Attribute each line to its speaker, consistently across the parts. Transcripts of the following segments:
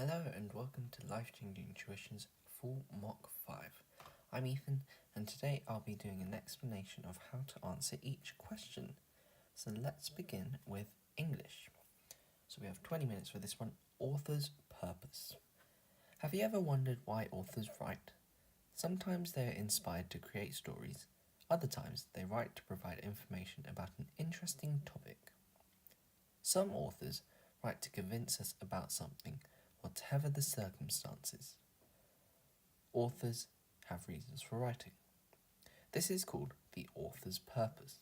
Speaker 1: Hello and welcome to Life Changing Tuition's Full Mock 5. I'm Ethan and today I'll be doing an explanation of how to answer each question. So let's begin with English. So we have 20 minutes for this one. Author's purpose. Have you ever wondered why authors write? Sometimes they are inspired to create stories. Other times they write to provide information about an interesting topic. Some authors write to convince us about something, whatever the circumstances. Authors have reasons for writing. This is called the author's purpose.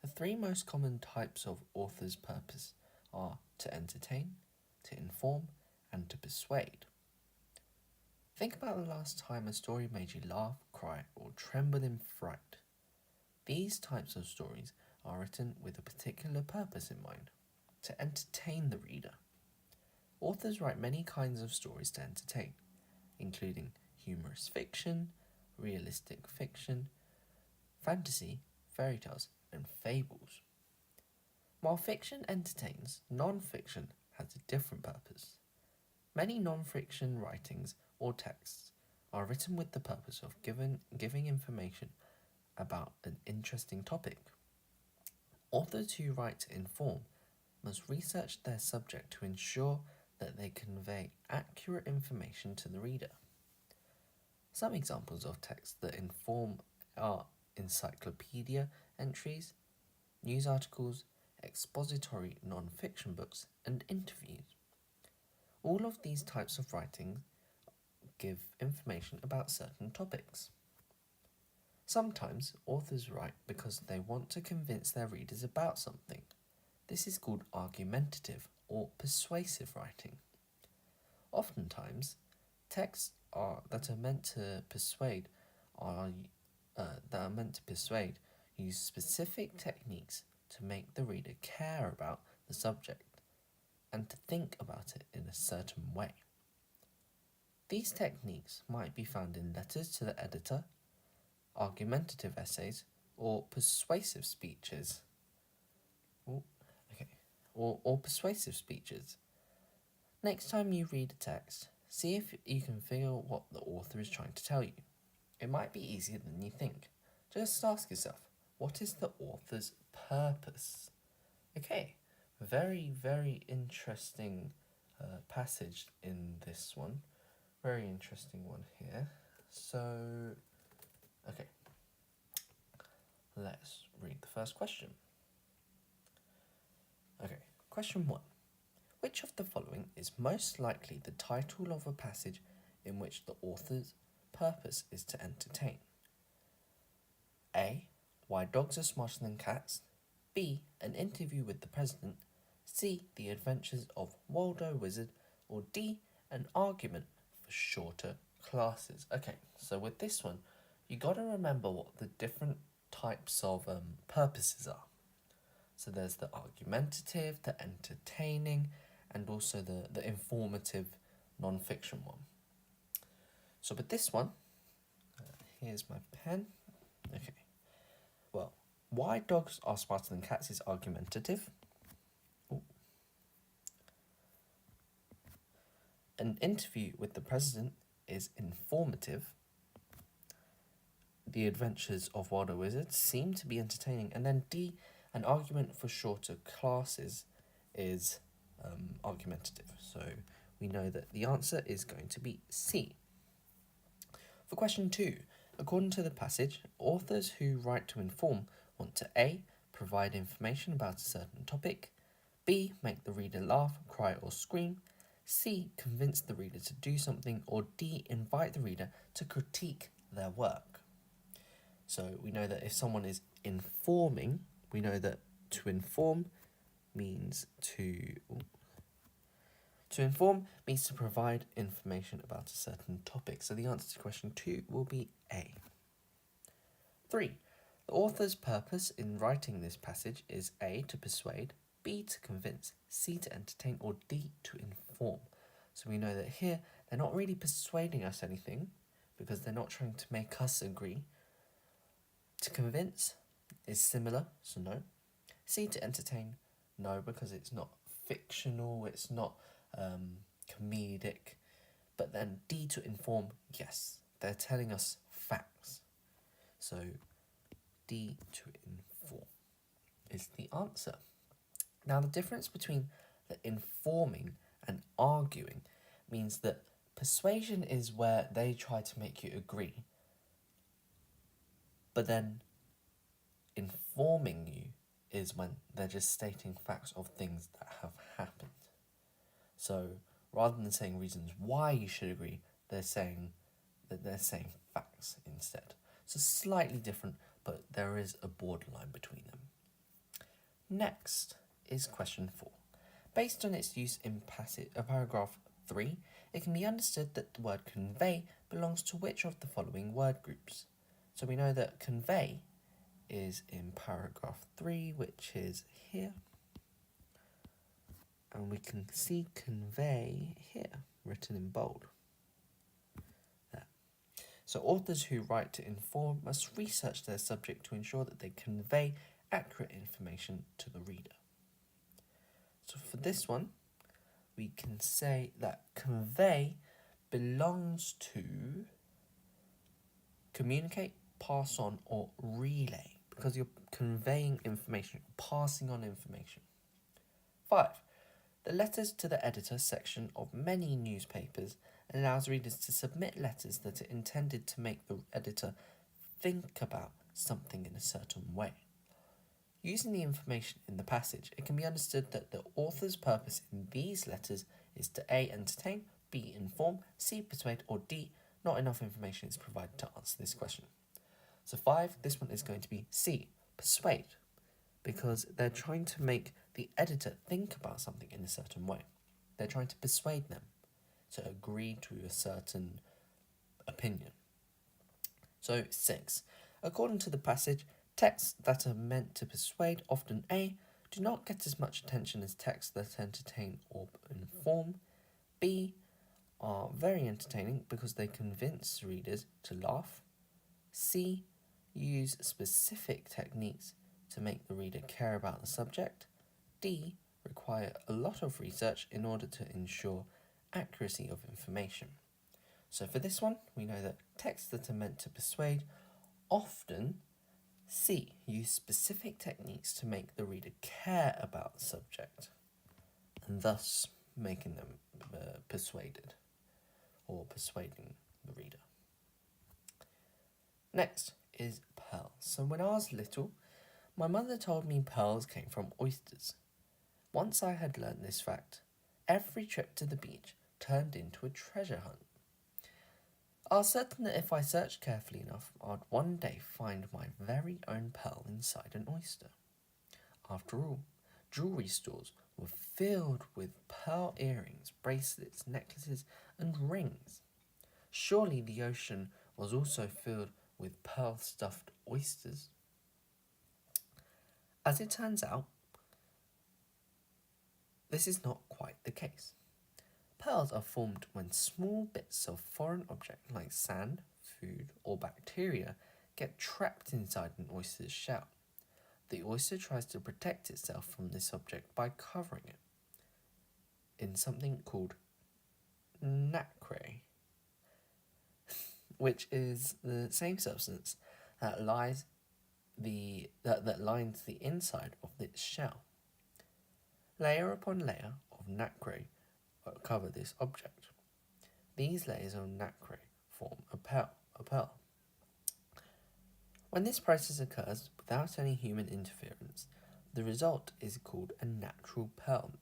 Speaker 1: The three most common types of author's purpose are to entertain, to inform, and to persuade. Think about the last time a story made you laugh, cry, or tremble in fright. These types of stories are written with a particular purpose in mind, to entertain the reader. Authors write many kinds of stories to entertain, including humorous fiction, realistic fiction, fantasy, fairy tales, and fables. While fiction entertains, non-fiction has a different purpose. Many non-fiction writings or texts are written with the purpose of giving information about an interesting topic. Authors who write to inform must research their subject to ensure that they convey accurate information to the reader. Some examples of texts that inform are encyclopedia entries, news articles, expository non-fiction books, and interviews. All of these types of writing give information about certain topics. Sometimes authors write because they want to convince their readers about something. This is called argumentative or persuasive writing. Oftentimes, texts that are meant to persuade use specific techniques to make the reader care about the subject and to think about it in a certain way. These techniques might be found in letters to the editor, argumentative essays, or persuasive speeches. Or persuasive speeches. Next time you read a text, see if you can feel what the author is trying to tell you. It might be easier than you think. Just ask yourself, what is the author's purpose? Okay, very interesting passage in this one. Very interesting one here. So, okay, let's read the first question. Okay, question 1. Which of the following is most likely the title of a passage in which the author's purpose is to entertain? A. Why dogs are smarter than cats. B. An interview with the president. C. The adventures of Waldo Wizard. Or D. An argument for shorter classes. Okay, so with this one, you got to remember what the different types of purposes are. So there's the argumentative, the entertaining, and also the informative non-fiction one. So with this one, here's my pen. Okay. Well, why dogs are smarter than cats is argumentative. Ooh. An interview with the president is informative. The adventures of Waldo Wizard seem to be entertaining. And then D, an argument for shorter classes is argumentative. So we know that the answer is going to be C. For question 2, according to the passage, authors who write to inform want to A. Provide information about a certain topic, B. Make the reader laugh, cry or scream, C. Convince the reader to do something, or D. Invite the reader to critique their work. So we know that if someone is informing, we know that to inform means to provide information about a certain topic. So the answer to question 2 will be A. 3. The author's purpose in writing this passage is A. To persuade, B. To convince, C. To entertain, or D. To inform. So we know that here they're not really persuading us anything because they're not trying to make us agree. To convince is similar, so no. C. To entertain, no, because it's not fictional, it's not comedic. But then D, to inform, yes, they're telling us facts. So D, to inform, is the answer. Now, the difference between the informing and arguing means that persuasion is where they try to make you agree, but then informing you is when they're just stating facts of things that have happened. So rather than saying reasons why you should agree, they're saying facts instead. So slightly different, but there is a borderline between them. Next is question 4. Based on its use in paragraph 3, it can be understood that the word convey belongs to which of the following word groups? So we know that convey is in paragraph 3, which is here. And we can see convey here, written in bold. There. So authors who write to inform must research their subject to ensure that they convey accurate information to the reader. So for this one, we can say that convey belongs to communicate, pass on, or relay, because you're conveying information, passing on information. 5. The letters to the editor section of many newspapers allows readers to submit letters that are intended to make the editor think about something in a certain way. Using the information in the passage, it can be understood that the author's purpose in these letters is to A. entertain, B. inform, C. persuade, or D. not enough information is provided to answer this question. So 5, this one is going to be C. persuade, because they're trying to make the editor think about something in a certain way. They're trying to persuade them to agree to a certain opinion. So 6. According to the passage, texts that are meant to persuade, often A, do not get as much attention as texts that entertain or inform. B, are very entertaining because they convince readers to laugh. C, use specific techniques to make the reader care about the subject. D, require a lot of research in order to ensure accuracy of information. So for this one, we know that texts that are meant to persuade often, C, use specific techniques to make the reader care about the subject, and thus making them persuaded or persuading the reader. Next is pearls. So when I was little, my mother told me pearls came from oysters. Once I had learnt this fact, every trip to the beach turned into a treasure hunt. I was certain that if I searched carefully enough, I'd one day find my very own pearl inside an oyster. After all, jewellery stores were filled with pearl earrings, bracelets, necklaces, and rings. Surely the ocean was also filled with pearl-stuffed oysters. As it turns out, this is not quite the case. Pearls are formed when small bits of foreign object like sand, food, or bacteria get trapped inside an oyster's shell. The oyster tries to protect itself from this object by covering it in something called nacre, which is the same substance that lines the inside of its shell. Layer upon layer of nacre cover this object. These layers of nacre form a pearl. When this process occurs without any human interference, the result is called a natural pearl.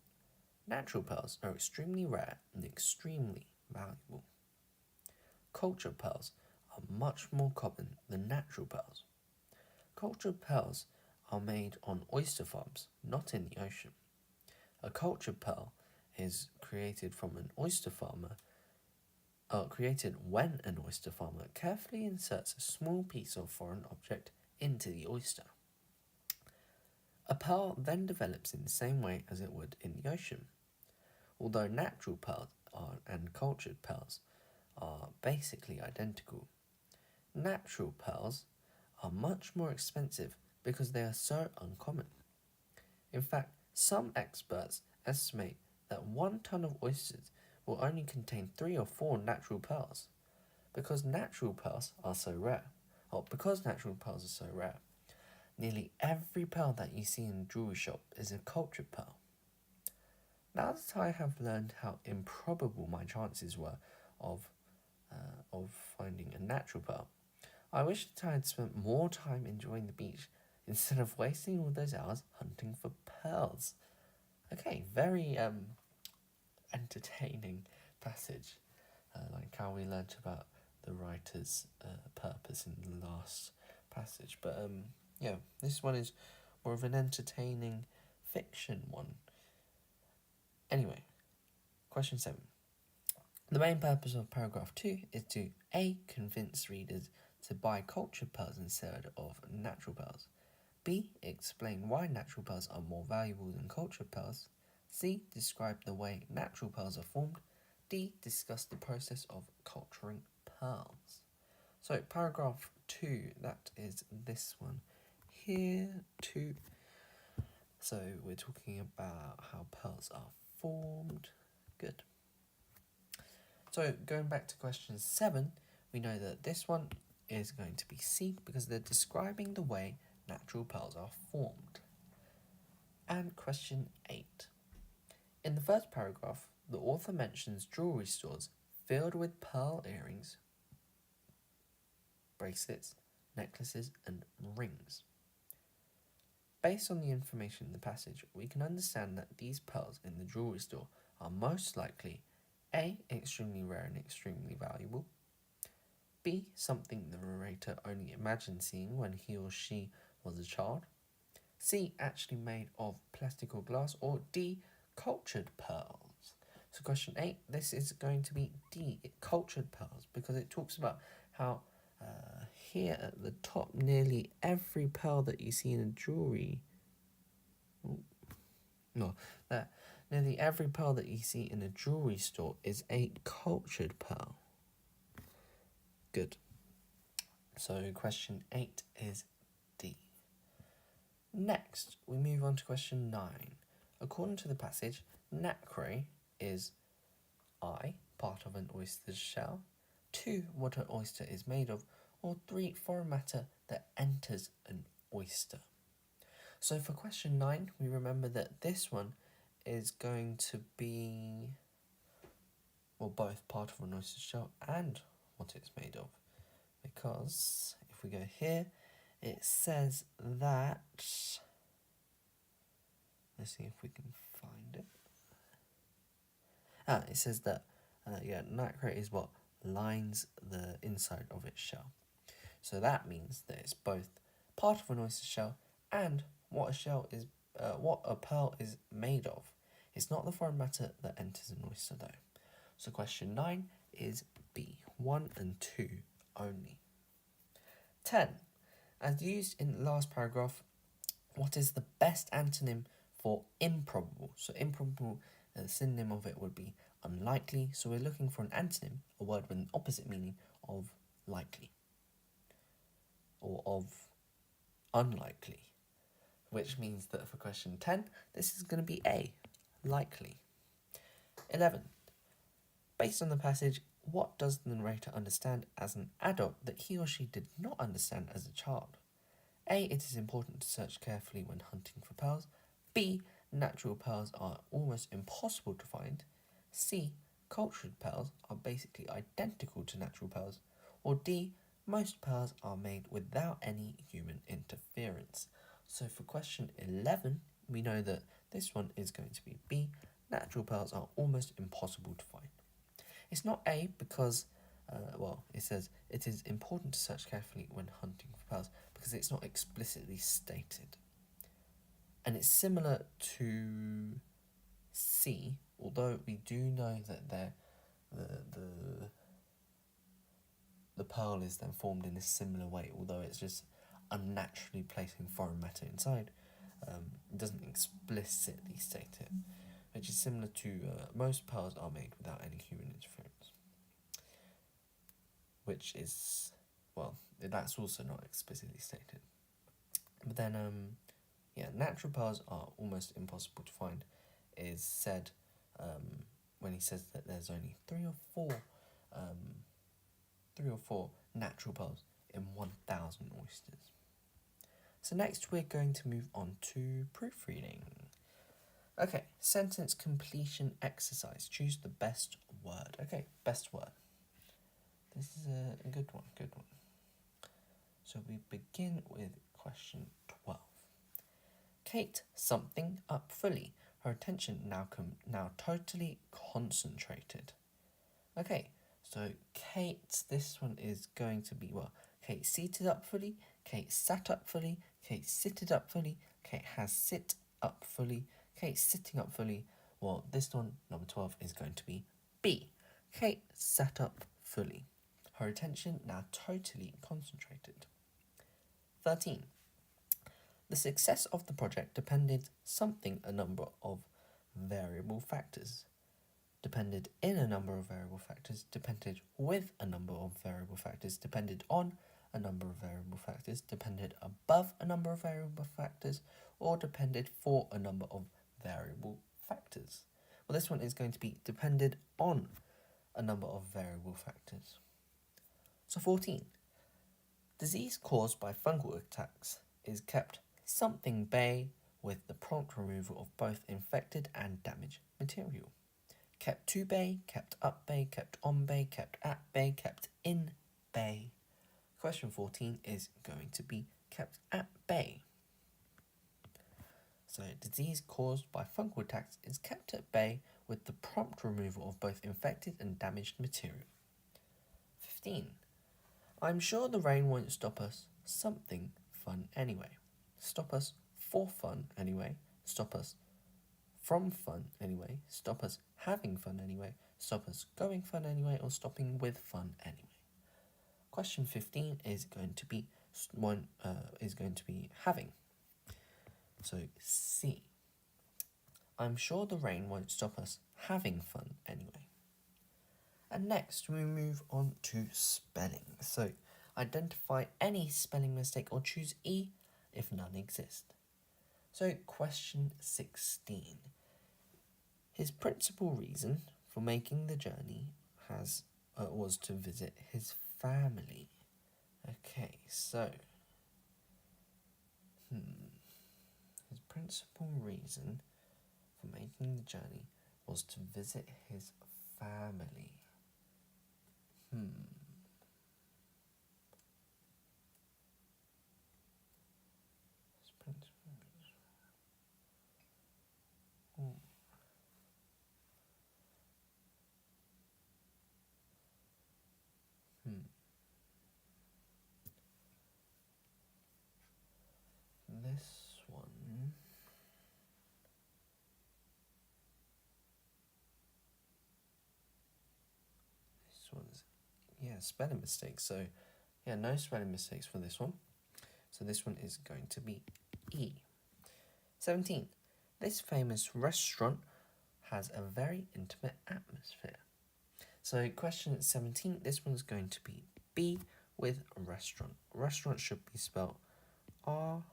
Speaker 1: Natural pearls are extremely rare and extremely valuable. Cultured pearls are much more common than natural pearls. Cultured pearls are made on oyster farms, not in the ocean. A cultured pearl is created when an oyster farmer carefully inserts a small piece of foreign object into the oyster. A pearl then develops in the same way as it would in the ocean. Although natural pearls and cultured pearls are basically identical, natural pearls are much more expensive because they are so uncommon. In fact, some experts estimate that 1 ton of oysters will only contain 3 or 4 natural pearls. Because natural pearls are so rare, nearly every pearl that you see in a jewelry shop is a cultured pearl. Now that I have learned how improbable my chances were of finding a natural pearl, I wish that I had spent more time enjoying the beach instead of wasting all those hours hunting for pearls. Okay, very entertaining passage, like how we learnt about the writer's purpose in the last passage. But yeah, this one is more of an entertaining fiction one. Anyway, question 7. The main purpose of paragraph 2 is to A. Convince readers to buy cultured pearls instead of natural pearls. B. Explain why natural pearls are more valuable than cultured pearls. C. Describe the way natural pearls are formed. D. Discuss the process of culturing pearls. So paragraph 2, that is this one here too. So we're talking about how pearls are formed. Good. So going back to question 7, we know that this one is going to be C because they're describing the way natural pearls are formed. And question 8. In the first paragraph, the author mentions jewelry stores filled with pearl earrings, bracelets, necklaces, and rings. Based on the information in the passage, we can understand that these pearls in the jewelry store are most likely A. Extremely rare and extremely valuable. B. Something the narrator only imagined seeing when he or she was a child. C. Actually made of plastic or glass. Or D. Cultured pearls. So question 8, this is going to be D. Cultured pearls, because it talks about how here at the top, nearly every pearl that you see in a jewelry... nearly every pearl that you see in a jewelry store is a cultured pearl. Good. So question 8 is D. Next, we move on to question 9. According to the passage, nacre is I. Part of an oyster's shell, 2. What an oyster is made of, or 3. Foreign matter that enters an oyster. So for question 9, we remember that this one is going to be, well, both part of an oyster shell and what it's made of. Because if we go here, it says that, let's see if we can find it. It says that, nacre is what lines the inside of its shell. So that means that it's both part of an oyster shell and what a pearl is made of. It's not the foreign matter that enters an oyster though. So question 9 is B, 1 and 2 only. 10. As used in the last paragraph, what is the best antonym for improbable? So improbable, the synonym of it would be unlikely. So we're looking for an antonym, a word with an opposite meaning of likely or of unlikely, which means that for question 10, this is going to be A, likely. 11. Based on the passage, what does the narrator understand as an adult that he or she did not understand as a child? A. It is important to search carefully when hunting for pearls. B. Natural pearls are almost impossible to find. C. Cultured pearls are basically identical to natural pearls. Or D. Most pearls are made without any human interference. So for question 11, we know that this one is going to be B. Natural pearls are almost impossible to find. It's not A because, it says it is important to search carefully when hunting for pearls because it's not explicitly stated. And it's similar to C, although we do know that the pearl is then formed in a similar way, although it's just unnaturally placing foreign matter inside. It doesn't explicitly state it, which is similar to most pearls are made without any human interference, which is, that's also not explicitly stated. But then, natural pearls are almost impossible to find is said when he says that there's only three or four natural pearls in 1,000 oysters. So next we're going to move on to proofreading. Okay, sentence completion exercise. Choose the best word. Okay, best word. This is a good one, So we begin with question 12. Kate something up fully. Her attention now totally concentrated. Okay, so Kate, this one is going to be, well, Kate seated up fully, Kate sat up fully, Kate sitted up fully, Kate has sit up fully, Kate sitting up fully. Well, this one, number 12, is going to be B. Kate sat up fully. Her attention now totally concentrated. 13. The success of the project depended a number of variable factors. Depended in a number of variable factors, depended with a number of variable factors, depended on a number of variable factors, depended above a number of variable factors, or depended for a number of variable factors. Well, this one is going to be depended on a number of variable factors. So 14. Disease caused by fungal attacks is kept something bay with the prompt removal of both infected and damaged material. Kept to bay, kept up bay, kept on bay, kept at bay, kept in bay. Question 14 is going to be kept at bay. So disease caused by fungal attacks is kept at bay with the prompt removal of both infected and damaged material. 15. I'm sure the rain won't stop us something fun anyway. Stop us for fun anyway. Stop us from fun anyway. Stop us having fun anyway. Stop us going fun anyway, or stopping with fun anyway. Question 15 is going to be having. So C. I'm sure the rain won't stop us having fun anyway. And next we move on to spelling. So identify any spelling mistake or choose E if none exist. So question 16. His principal reason for making the journey was to visit his family. Okay, so his principal reason for making the journey was to visit his family. His principal reason. This one. This one's, spelling mistakes. So, no spelling mistakes for this one. So this one is going to be E. 17. This famous restaurant has a very intimate atmosphere. So question 17, this one's going to be B with restaurant. Restaurant should be spelled R-E-S-T-A-U-R-A-N-T.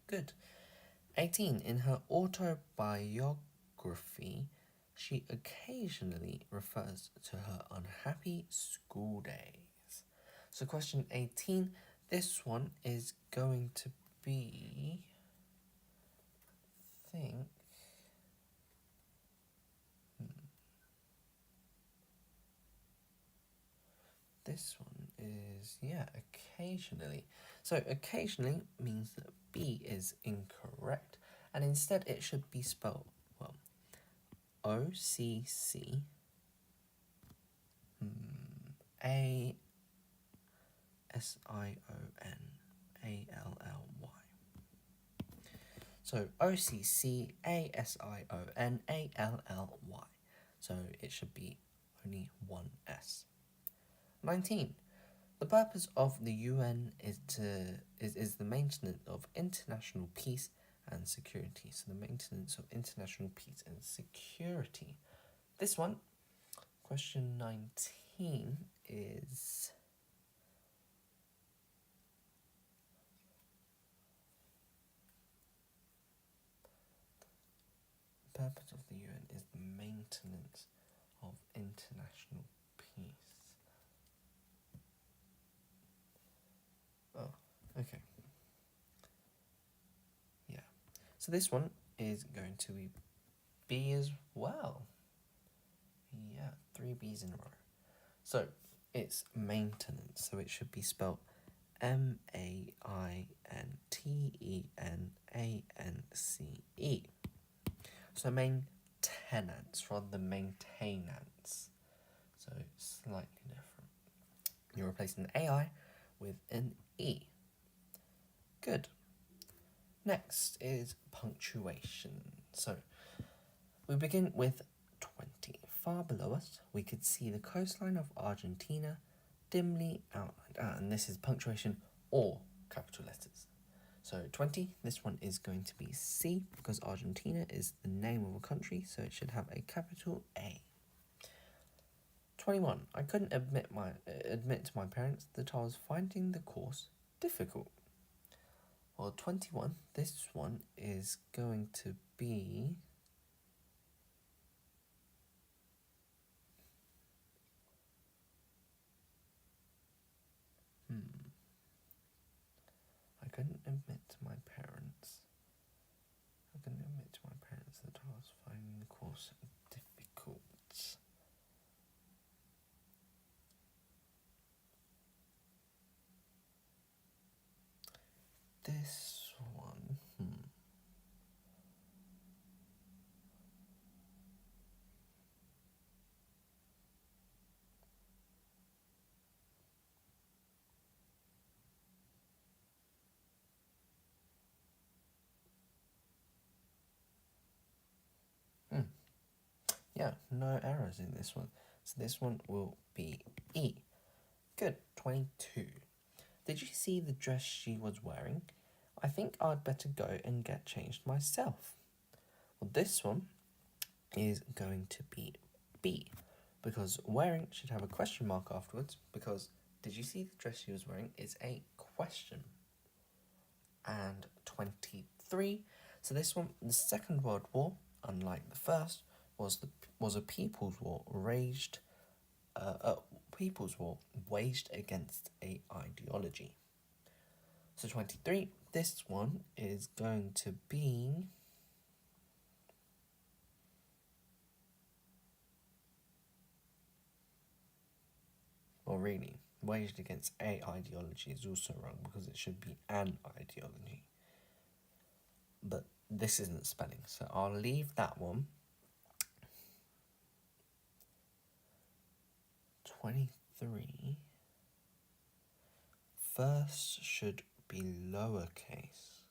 Speaker 1: Good. 18. In her autobiography, she occasionally refers to her unhappy school days. So question 18, this one is going to be, this one is, occasionally. So occasionally means that B is incorrect, and instead it should be spelled, O-C-C A-S-I-O-N-A-L-L-Y. So O-C-C-A-S-I-O-N-A-L-L-Y. So it should be only one S. 19. The purpose of the UN is the maintenance of international peace and security. So the maintenance of international peace and security. This one, question 19, is purpose of the UN is the maintenance of international peace. Oh, okay. Yeah. So this one is going to be B as well. Yeah, 3 B's in a row. So it's maintenance, so it should be spelled maintenance. So maintenance rather than maintenance. So slightly different. You're replacing the AI with an E. Good. Next is punctuation. So we begin with 20. Far below us, we could see the coastline of Argentina dimly outlined. And this is punctuation or capital letters. So 20, this one is going to be C because Argentina is the name of a country, so it should have a capital A. 21, I couldn't admit to my parents that I was finding the course difficult. Well, 21, this one is going to be I couldn't admit to my parents that I was finding the course difficult. This one, Yeah, no errors in this one. So this one will be E. Good. 22. Did you see the dress she was wearing? I think I'd better go and get changed myself. Well, this one is going to be B, because wearing should have a question mark afterwards, because did you see the dress she was wearing is a question. And 23. So this one, the Second World War, unlike the first, was a people's war waged against a ideology. So 23, this one is going to be really, waged against a ideology is also wrong because it should be an ideology. But this isn't spelling, so I'll leave that one. 23. First should be lowercase.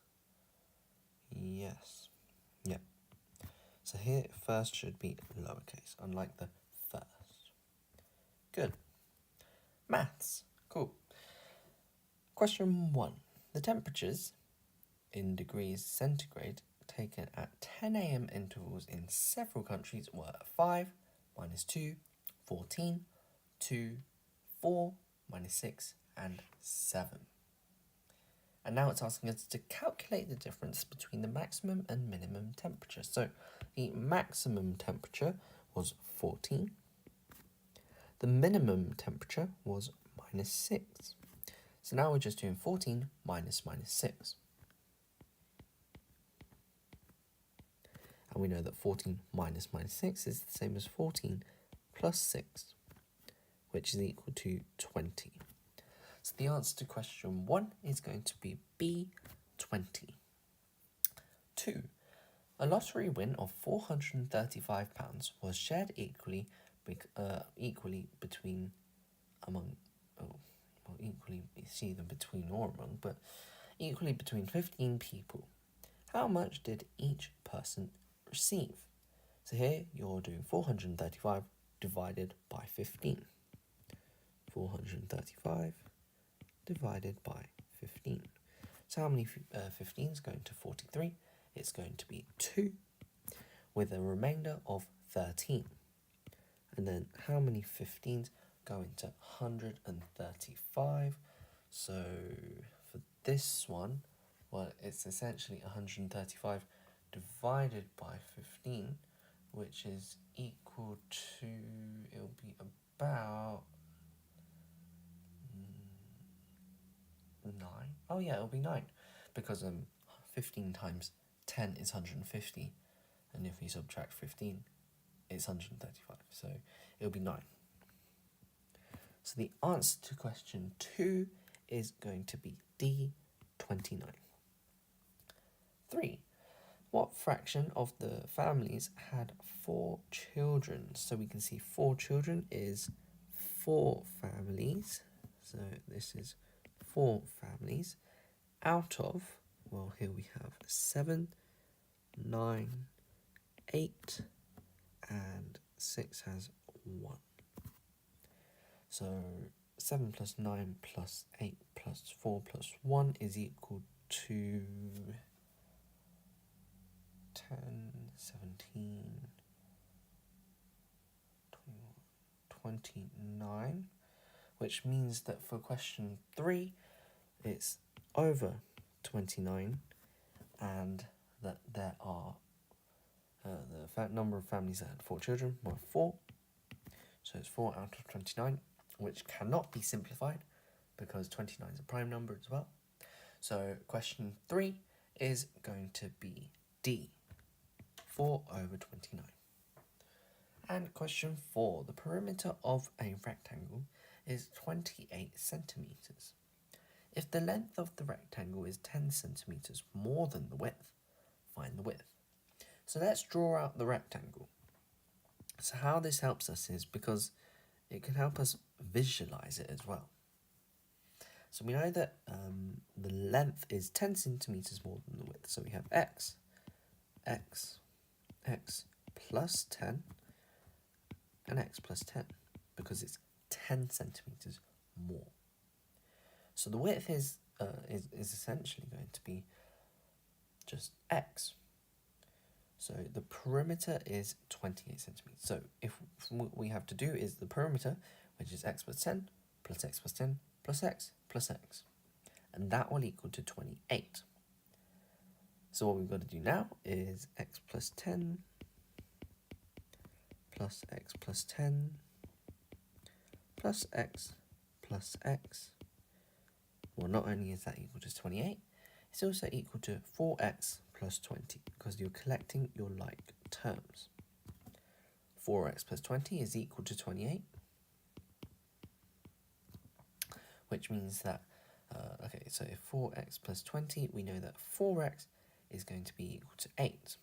Speaker 1: Yes. Yep. So here, first should be lowercase, unlike the first. Good. Maths. Cool. Question 1. The temperatures in degrees centigrade taken at 10 a.m. intervals in several countries were 5, -2, 14, 2, 4, -6, and 7. And now it's asking us to calculate the difference between the maximum and minimum temperature. So the maximum temperature was 14. The minimum temperature was -6. So now we're just doing 14 minus -6. And we know that 14 minus -6 is the same as 14 plus 6, which is equal to 20. So the answer to question 1 is going to be B, 20. 2. A lottery win of £435 was shared equally between equally between 15 people. How much did each person receive? So here you're doing 435 divided by 15. 435 divided by 15. So how many 15s going to 43? It's going to be 2 with a remainder of 13. And then how many 15s go into 135? So for this one, well, it's essentially 135 divided by 15, which is equal to, it'll be about 9. Oh yeah, it'll be 9, because 15 times 10 is 150, and if we subtract 15, it's 135, so it'll be 9. So the answer to question 2 is going to be D, 29. 3. What fraction of the families had 4 children? So we can see 4 children is 4 families. So this is 4 families out of, well, here we have 7, 9, 8, and 6 has 1. So 7 plus 9 plus 8 plus 4 plus 1 is equal to 10, 17, 21, 29, which means that for question 3, it's over 29, and that there are the number of families that had 4 children were 4. So it's 4 out of 29, which cannot be simplified because 29 is a prime number as well. So question 3 is going to be D, 4 over 29. And question 4, the perimeter of a rectangle is 28 centimetres. If the length of the rectangle is 10 centimetres more than the width, find the width. So let's draw out the rectangle. So how this helps us is because it can help us visualize it as well. So we know that the length is 10 centimetres more than the width. So we have x plus 10 and x plus 10 because it's 10 centimetres more. So the width is essentially going to be just x. So the perimeter is 28 centimetres. So if what we have to do is the perimeter, which is x plus 10 plus x plus 10 plus x plus x. And that will equal to 28. So what we've got to do now is x plus 10 plus x plus 10 plus x plus x. Well, not only is that equal to 28, it's also equal to 4x plus 20 because you're collecting your like terms. 4x plus 20 is equal to 28, which means that, okay, so if 4x plus 20, we know that 4x is going to be equal to 8.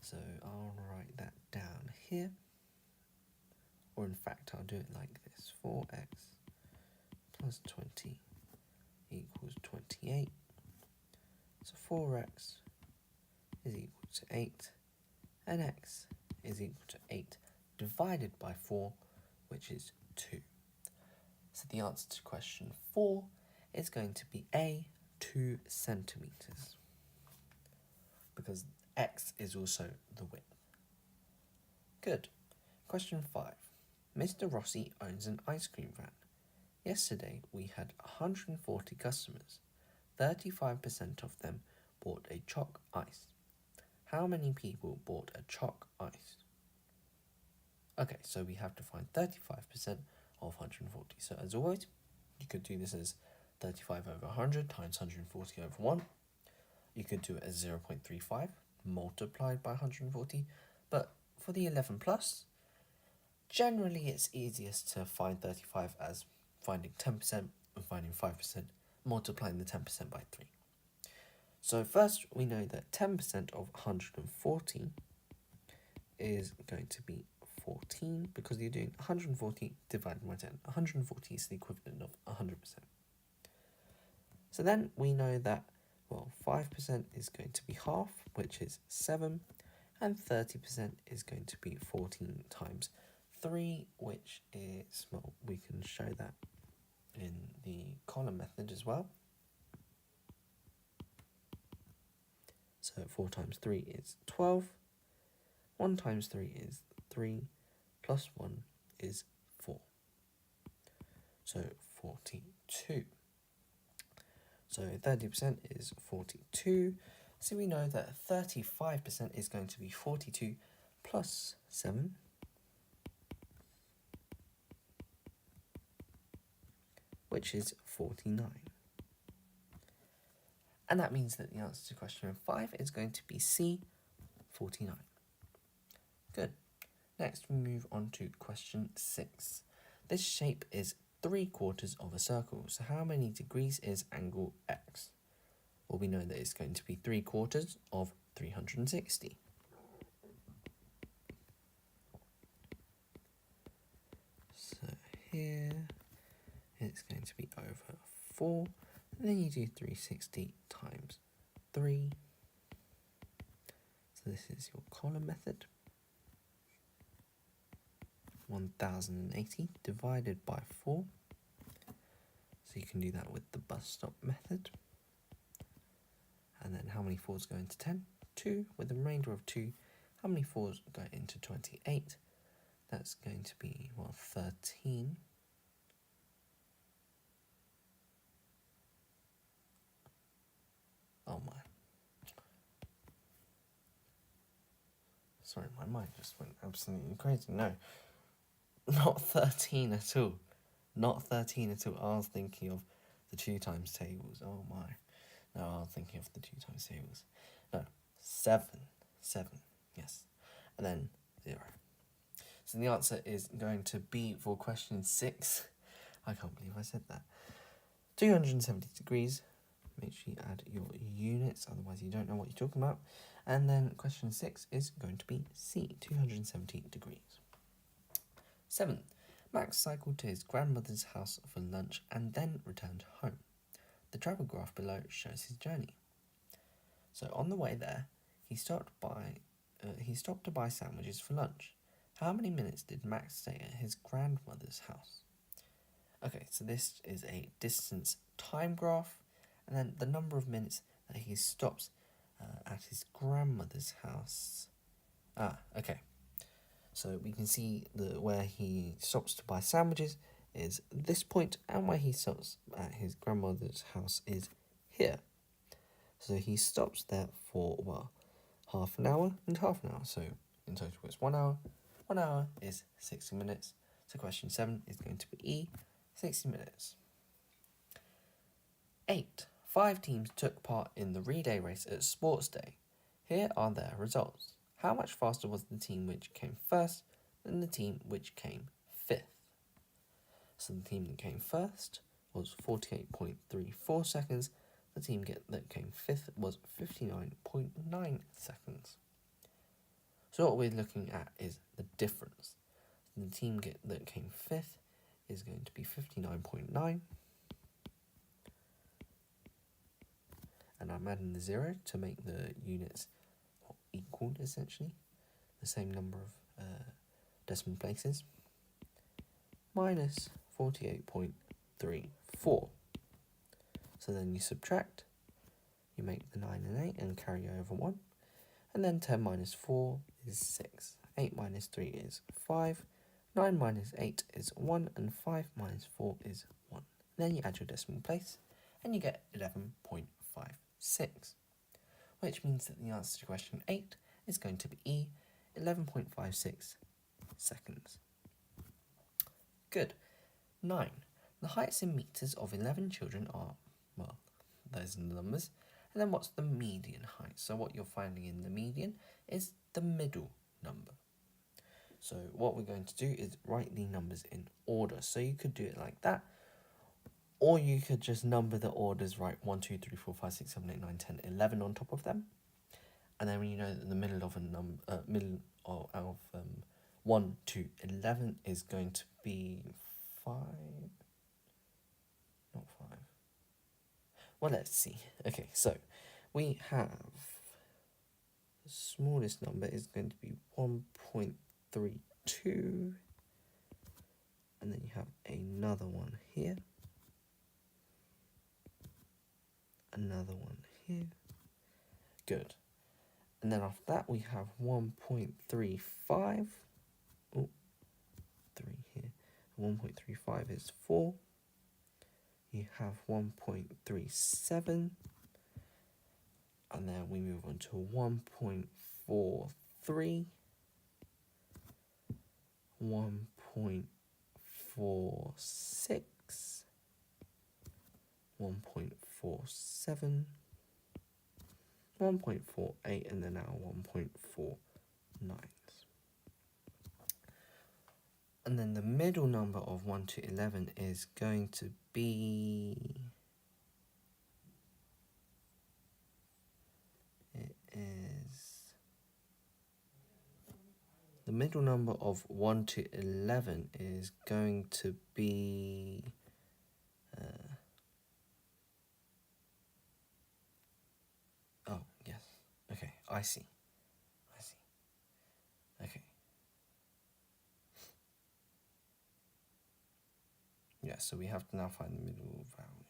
Speaker 1: So I'll write that down here, or in fact I'll do it like this, 4x plus 20 equals 28. So 4x is equal to 8, and x is equal to 8 divided by 4, which is 2. So the answer to question 4 is going to be A, 2 centimetres, because x is also the width. Good. Question 5. Mr. Rossi owns an ice cream van. Yesterday we had 140 customers. 35% of them bought a chalk ice. How many people bought a chalk ice? Okay, so we have to find 35% of 140. So as always, you could do this as 35 over 100 times 140 over 1. You could do it as 0.35 multiplied by 140. But for the 11 plus, generally it's easiest to find 35 as finding 10% and finding 5%, multiplying the 10% by 3. So first we know that 10% of 140 is going to be 14 because you're doing 140 divided by 10. 140 is the equivalent of 100%. So then we know that, well, 5% is going to be half, which is 7, and 30% is going to be 14 times 3, which is, well, we can show that in the column method as well. So 4 times 3 is 12, 1 times 3 is 3, plus 1 is 4. So 42. So 30% is 42, So we know that 35% is going to be 42 plus 7, which is 49. And that means that the answer to question 5 is going to be C, 49. Good. Next, we move on to question 6. This shape is 3/4 of a circle, so how many degrees is angle X? Well, we know that it's going to be 3/4 of 360. So here, it's going to be over 4, and then you do 360 times 3. So this is your column method. 1080 divided by 4. So you can do that with the bus stop method. And then how many 4s go into 10? 2, with a remainder of 2. How many 4s go into 28? That's going to be, well, 13. Oh my. Sorry, my mind just went absolutely crazy. No, not 13 at all. Not 13 at all. I was thinking of the 2 times tables. Oh my. No, I was thinking of the 2 times tables. No, 7. 7, yes. And then 0. So the answer is going to be, for question 6, I can't believe I said that, 270 degrees. Make sure you add your units, otherwise you don't know what you're talking about. And then question 6 is going to be C, 270 degrees. 7. Max cycled to his grandmother's house for lunch and then returned home. The travel graph below shows his journey. So on the way there, he stopped to buy sandwiches for lunch. How many minutes did Max stay at his grandmother's house? Okay, so this is a distance time graph, and then the number of minutes that he stops at his grandmother's house. Okay. So we can see where he stops to buy sandwiches is this point, and where he stops at his grandmother's house is here. So he stops there for, well, half an hour and half an hour. So in total it's 1 hour. 1 hour is 60 minutes. So question 7 is going to be E, 60 minutes. 8. 5 teams took part in the relay race at Sports Day. Here are their results. How much faster was the team which came first than the team which came 5th? So the team that came first was 48.34 seconds. The team that came 5th was 59.9 seconds. So what we're looking at is the difference. The team that came 5th is going to be 59.9. And I'm adding the 0 to make the units equal, essentially. The same number of decimal places. Minus 48.34. So then you subtract. You make the 9 and 8 and carry over 1. And then 10 minus 4 is 6. 8 minus 3 is 5. 9 minus 8 is 1. And 5 minus 4 is 1. Then you add your decimal place and you get 11.56. Which means that the answer to question 8 is going to be E, 11.56 seconds. Good. 9. The heights in meters of 11 children are, well, those are the numbers. And then what's the median height? So what you're finding in the median is the middle number. So what we're going to do is write the numbers in order. So you could do it like that, or you could just number the orders, write 1, 2, 3, 4, 5, 6, 7, 8, 9, 10, 11 on top of them. And then when you know that the middle of a number, 1 to 11 is going to be 5. Not 5. Well, let's see. Okay, so we have the smallest number is going to be 1.32. And then you have another one here. Another one here. Good. And then after that, we have 1.35. Oh, 3 here. 1.35 is 4. You have 1.37. and then we move on to 1.43, 1.46, 1.47, 1.48, and then our 1.49. And then the middle number of 1 to 11 is going to be... The middle number of 1 to 11 is going to be... oh, yes. Okay, I see. Okay. Yeah, so we have to now find the middle value.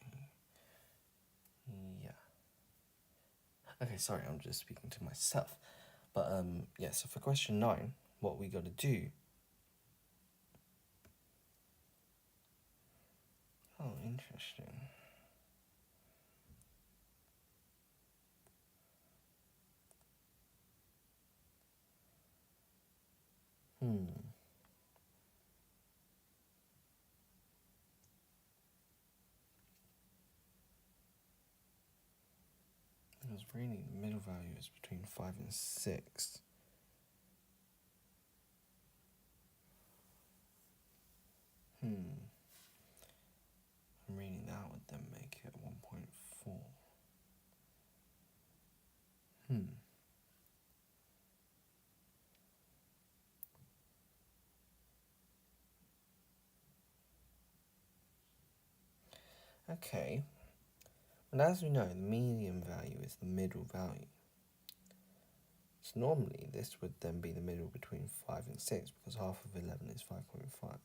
Speaker 1: Yeah. Okay, sorry, I'm just speaking to myself. But, yeah, so for question 9, what we got to do... Oh, interesting. Because really, the middle value is between 5 and 6. I'm reading that would then make it 1.4. Okay. And as we know, the median value is the middle value. So normally, this would then be the middle between 5 and 6, because half of 11 is 5.5.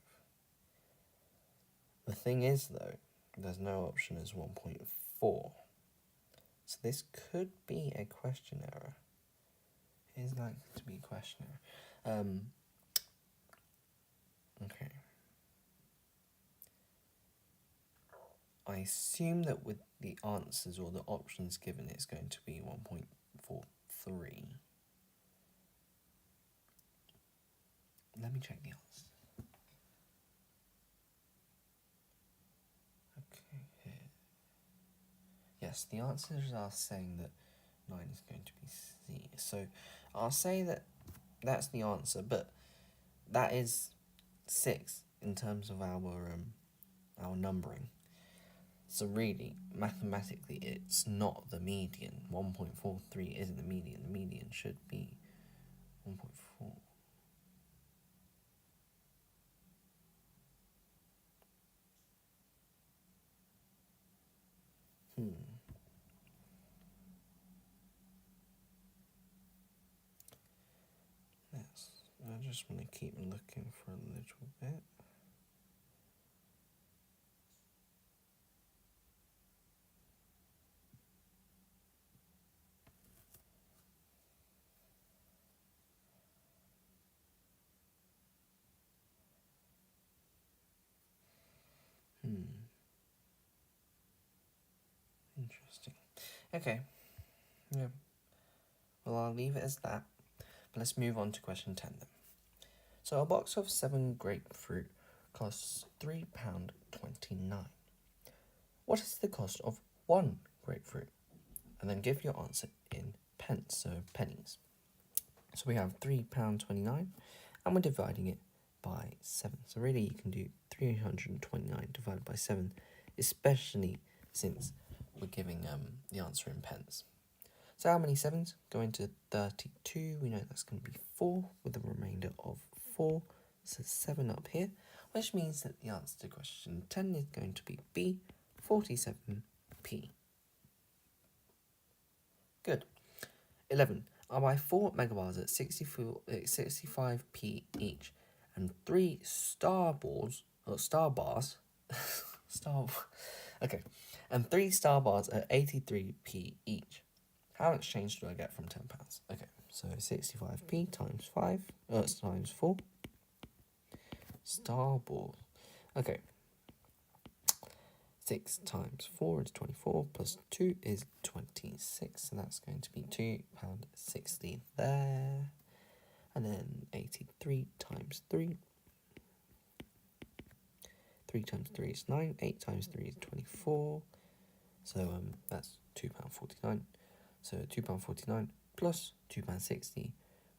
Speaker 1: The thing is, though, there's no option as 1.4. So this could be a question error. It is likely to be a question error. Okay. I assume that with the answers or the options given, it's going to be 1.43. Let me check the answers. Okay, here. Yes, the answers are saying that 9 is going to be C. So I'll say that that's the answer, but that is 6 in terms of our numbering. So really, mathematically, it's not the median. 1.43 isn't the median. The median should be 1.4. Yes, I just want to keep looking for a little bit. Interesting. Okay. Yeah. Well, I'll leave it as that. But let's move on to question 10 then. So a box of 7 grapefruit costs £3.29. What is the cost of 1 grapefruit? And then give your answer in pence, so pennies. So we have £3.29, and we're dividing it by 7. So really you can do 329 divided by 7, especially since we're giving the answer in pence. So how many 7s go into 32? We know that's going to be 4 with a remainder of 4. So 7 up here, which means that the answer to question 10 is going to be B, 47p. Good. 11. I'll buy 4 megabars at 65p each, and 3 star bars, okay, and 3 star bars at 83p each. How much change do I get from £10? Okay, so 65p times 5, times 4. Star balls. Okay. 6 times 4 is 24, plus 2 is 26, so that's going to be £2.60 there. And then 83 times 3. 3 times 3 is 9, 8 times 3 is 24, so that's £2.49. So £2.49 plus £2.60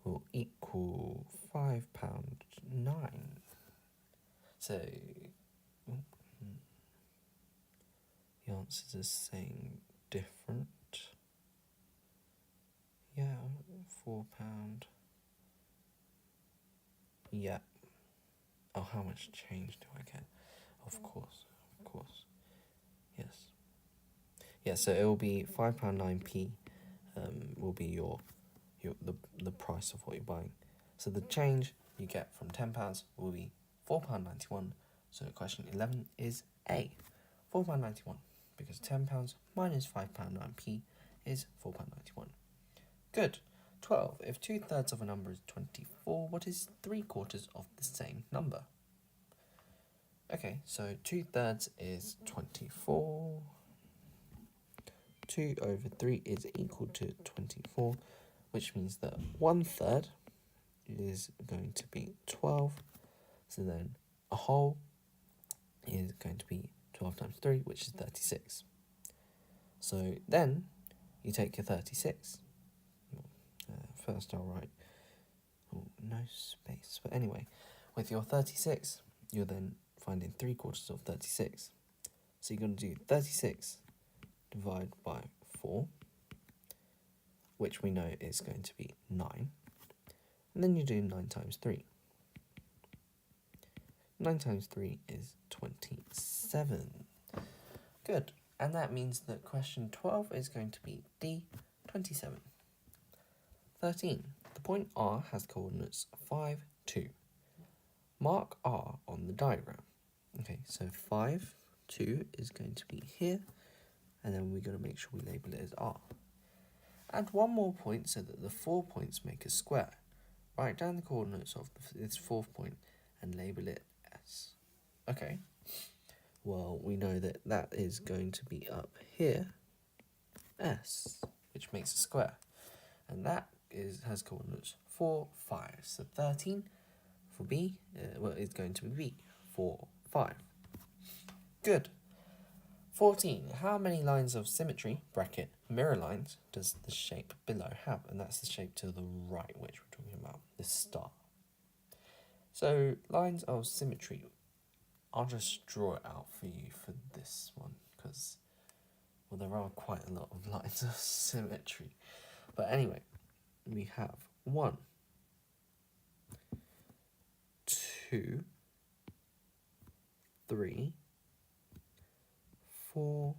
Speaker 1: will equal £5.09. So the answers are saying different. Yeah, £4. Yeah. Oh, how much change do I get? Of course. Yes. Yeah, so it will be £5.09p. Will be the price of what you're buying. So the change you get from £10 will be £4.91. So question 11 is A, £4.91, because £10 minus £5.09p is £4.91. Good. 12. If 2/3 of a number is 24, what is 3/4 of the same number? Okay, so 2/3 is 24. 2 over 3 is equal to 24, which means that 1/3 is going to be 12. So then a whole is going to be 12 times 3, which is 36. So then you take your 36. First I'll write, no space. But anyway, with your 36, you're then finding 3/4 of 36. So you're going to do 36 divided by 4, which we know is going to be 9. And then you do 9 times 3. 9 times 3 is 27. Good. And that means that question 12 is going to be D, 27. 13. The point R has coordinates 5, 2. Mark R on the diagram. Okay, so 5, 2 is going to be here, and then we're going to make sure we label it as R. Add one more point so that the 4 points make a square. Write down the coordinates of this 4th point and label it S. Okay, well, we know that that is going to be up here, S, which makes a square. And that has coordinates 4, 5. So 13 for B, is going to be B, 4, 5. Good. 14. How many lines of symmetry, bracket, mirror lines, does the shape below have? And that's the shape to the right, which we're talking about, this star. So lines of symmetry, I'll just draw it out for you for this one, because, well, there are quite a lot of lines of symmetry. But anyway, we have 1, 2, 3, 4,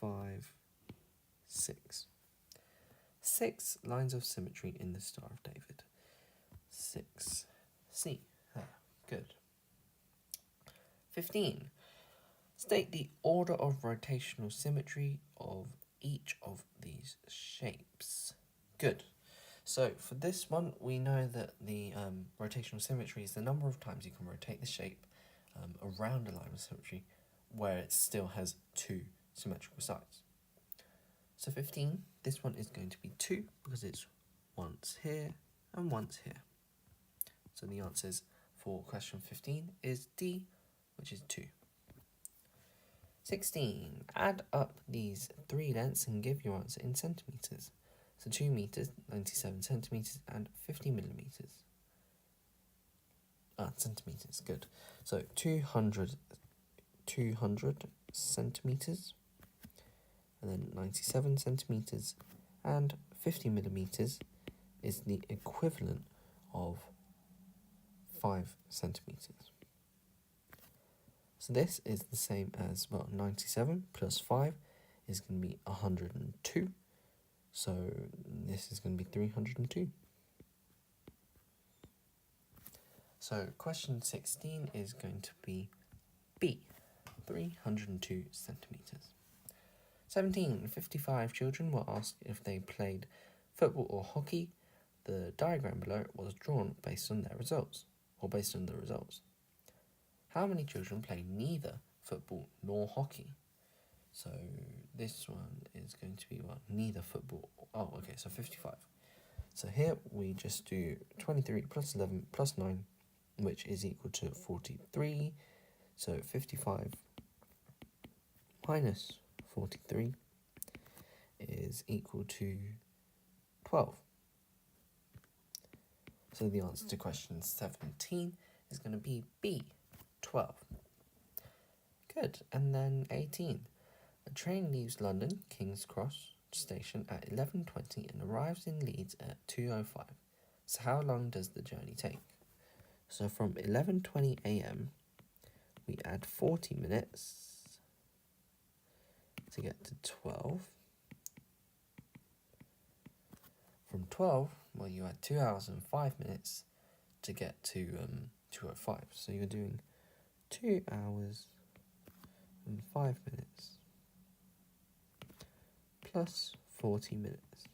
Speaker 1: 5, 6. 6 lines of symmetry in the Star of David. 6. C. Good. 15. State the order of rotational symmetry of each of these shapes. Good. So for this one, we know that the rotational symmetry is the number of times you can rotate the shape around a line of symmetry where it still has 2 symmetrical sides. So 15, this one is going to be 2 because it's once here and once here. So the answers for question 15 is D, which is 2. 16. Add up these 3 lengths and give your answer in centimetres. So 2 meters, 97 centimetres, and 50 millimetres. Centimetres, good. So 200 centimetres, and then 97 centimetres, and 50 millimetres is the equivalent of 5 centimetres. So this is the same as, well, 97 plus 5 is going to be 102. So this is going to be 302. So question 16 is going to be B, 302 centimetres. 17. 55 children were asked if they played football or hockey. The diagram below was drawn based on their results, or based on the results. How many children play neither football nor hockey. So this one is going to be, well, neither football. Oh, okay, so 55. So here we just do 23 plus 11 plus 9, which is equal to 43. So 55 minus 43 is equal to 12. So the answer to question 17 is going to be B, 12. Good. And then 18. A train leaves London King's Cross station at 11:20 and arrives in Leeds at 2:05. So how long does the journey take? So from 11:20 a.m. we add 40 minutes to get to 12. From 12, well, you add 2 hours and 5 minutes to get to 2:05. So you're doing 2 hours and 5 minutes plus 40 minutes,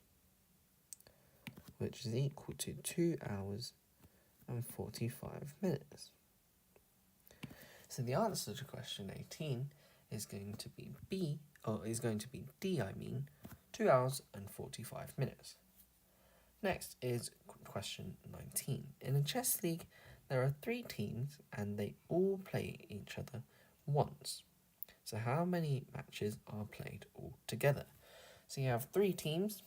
Speaker 1: which is equal to 2 hours and 45 minutes. So the answer to question 18 is going to be D, 2 hours and 45 minutes. Next is question 19. In a chess league, there are 3 teams and they all play each other once. So how many matches are played all together? So you have 3 teams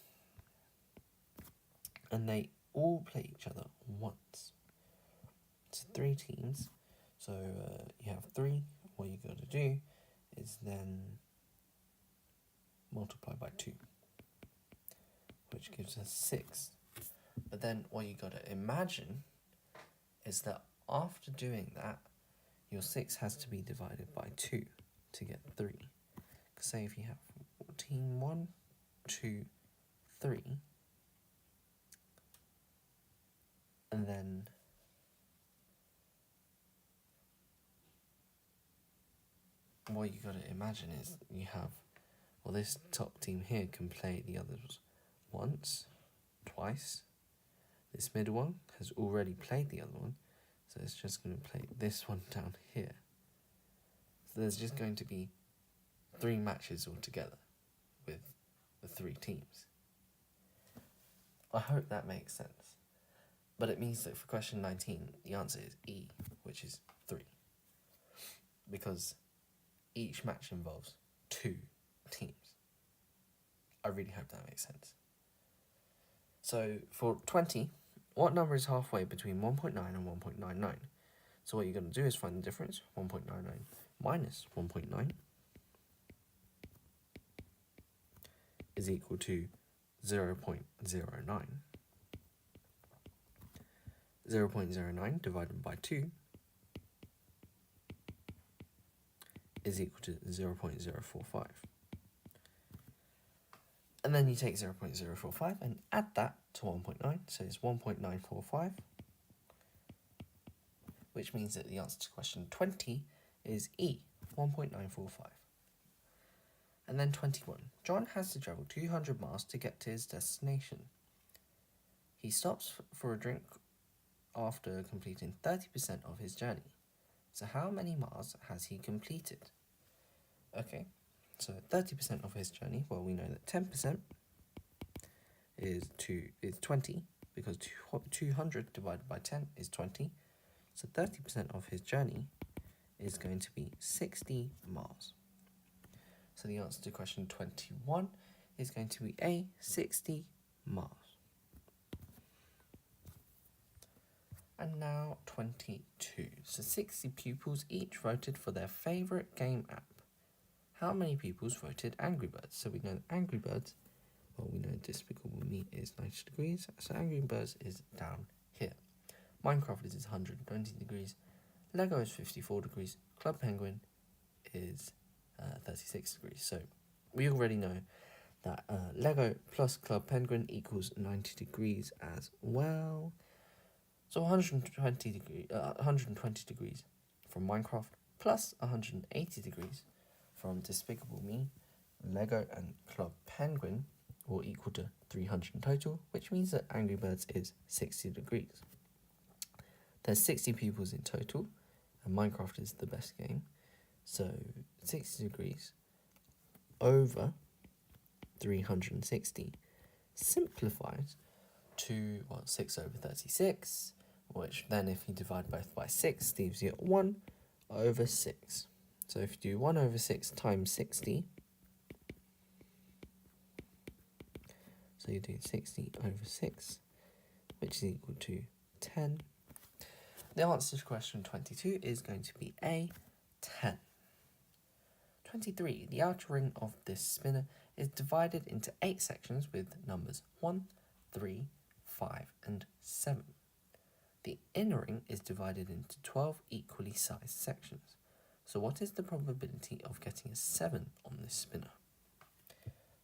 Speaker 1: and they all play each other once. It's 3 teams. So you have 3. What you got to do is then multiply by 2, which gives us 6. But then what you got to imagine is that after doing that, your 6 has to be divided by 2 to get 3. Say if you have team 1, 2, 3, and then what you got to imagine is you have, well, this top team here can play the others once, twice. This middle one has already played the other one, so it's just going to play this one down here. So there's just going to be 3 matches altogether with the 3 teams. I hope that makes sense. But it means that for question 19, the answer is E, which is 3. Because each match involves 2 teams. I really hope that makes sense. So for 20, what number is halfway between 1.9 and 1.99? So what you're going to do is find the difference. 1.99 minus 1.9 is equal to 0.09. 0.09 divided by 2 is equal to 0.045. And then you take 0.045 and add that to 1.9, so it's 1.945, which means that the answer to question 20 is E, 1.945. And then 21. John has to travel 200 miles to get to his destination. He stops for a drink after completing 30% of his journey. So how many miles has he completed? Okay, so 30% of his journey, well, we know that 10% is 20, because 200 divided by 10 is 20. So 30% of his journey is going to be 60 miles. So the answer to question 21 is going to be A, 60 miles. And now 22. So 60 pupils each voted for their favourite game app. How many pupils voted Angry Birds? So we know that Angry Birds, well, we know Despicable Me is 90 degrees, so Angry Birds is down here. Minecraft is 120 degrees, Lego is 54 degrees, Club Penguin is 36 degrees. So we already know that Lego plus Club Penguin equals 90 degrees as well. So 120 degrees from Minecraft plus 180 degrees from Despicable Me, Lego and Club Penguin will equal to 300 in total, which means that Angry Birds is 60 degrees. There's 60 pupils in total, and Minecraft is the best game. So 60 degrees over 360 simplifies to 6 over 36, which then if you divide both by 6 leaves you at 1 over 6. So if you do 1 over 6 times 60, so you do 60 over 6, which is equal to 10. The answer to question 22 is going to be A, 10. 23. The outer ring of this spinner is divided into 8 sections with numbers 1, 3, 5, and 7. The inner ring is divided into 12 equally sized sections. So what is the probability of getting a 7 on this spinner?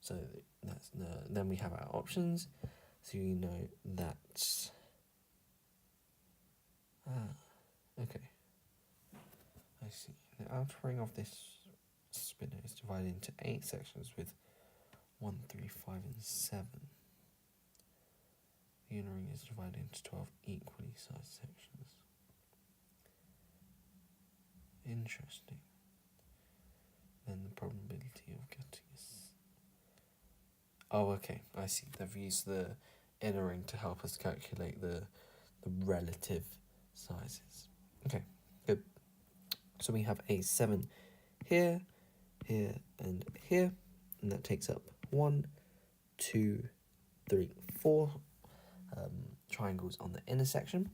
Speaker 1: So then we have our options. So you know that... okay. I see. The outer ring of this spinner is divided into 8 sections with 1, 3, 5, and 7. The inner ring is divided into 12 equally sized sections. Interesting. Then the probability of getting oh, okay, I see. They've used the inner ring to help us calculate the relative sizes. Okay, good. So we have a 7 here, here, and here, and that takes up 1, 2, 3, 4 triangles on the inner section.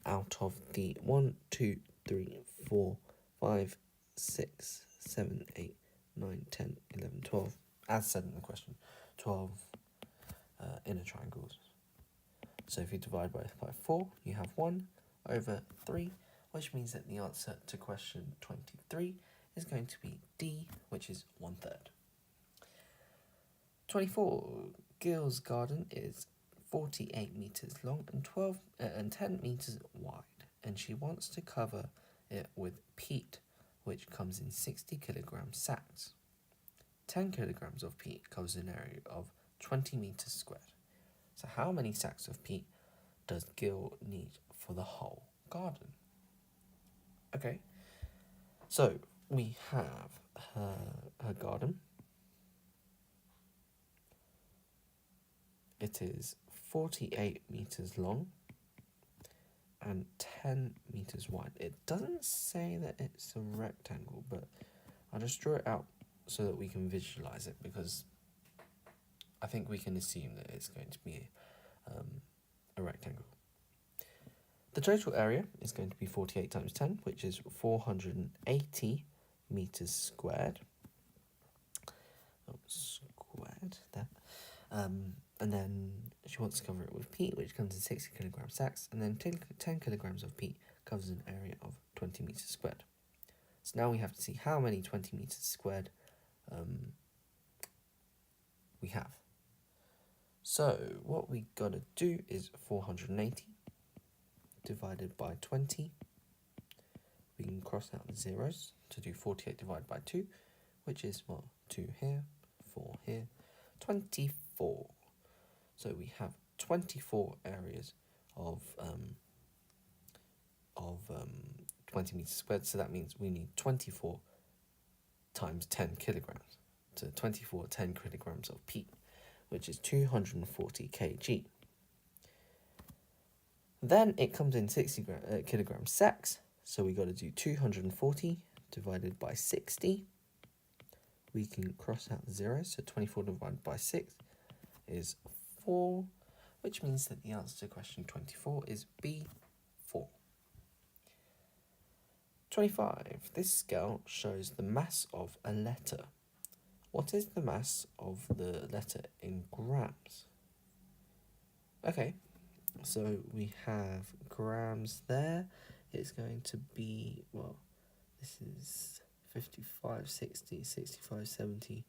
Speaker 1: Out of the 1, 2, 3, 4, 5, 6, 7, 8, 9, 10, 11, 12, as said in the question, 12 inner triangles. So if you divide both by 4, you have 1 over 3, which means that the answer to question 23 is going to be D, which is 1/3. 24. Gil's garden is 48 metres long and 10 metres wide, and she wants to cover it with peat, which comes in 60 kilogram sacks. 10 kilograms of peat covers an area of 20 metres squared. So how many sacks of peat does Gil need for the whole garden? Okay, so we have her garden. It is 48 metres long and 10 metres wide. It doesn't say that it's a rectangle, but I'll just draw it out so that we can visualise it, because I think we can assume that it's going to be a rectangle. The total area is going to be 48 times 10, which is 480 metres squared. Squared, there. And then she wants to cover it with peat, which comes in 60 kilogram sacks, and then 10 kilograms of peat covers an area of 20 metres squared. So now we have to see how many 20 metres squared we have. So what we gotta do is 480 divided by 20. We can cross out the zeros to do 48 divided by 2, which is 2 here, 4 here, 24. So we have 24 areas of 20 meters squared. So that means we need 24 times 10 kilograms. So 24 10 kilograms of peat, which is 240 kg. Then it comes in 60 kilogram sacks. So we got to do 240 divided by 60. We can cross out the zeros. So 24 divided by 6 is 4, which means that the answer to question 24 is B, 4. 25. This scale shows the mass of a letter. What is the mass of the letter in grams? Okay, so we have grams there. It's going to be, this is 55, 60, 65, 70,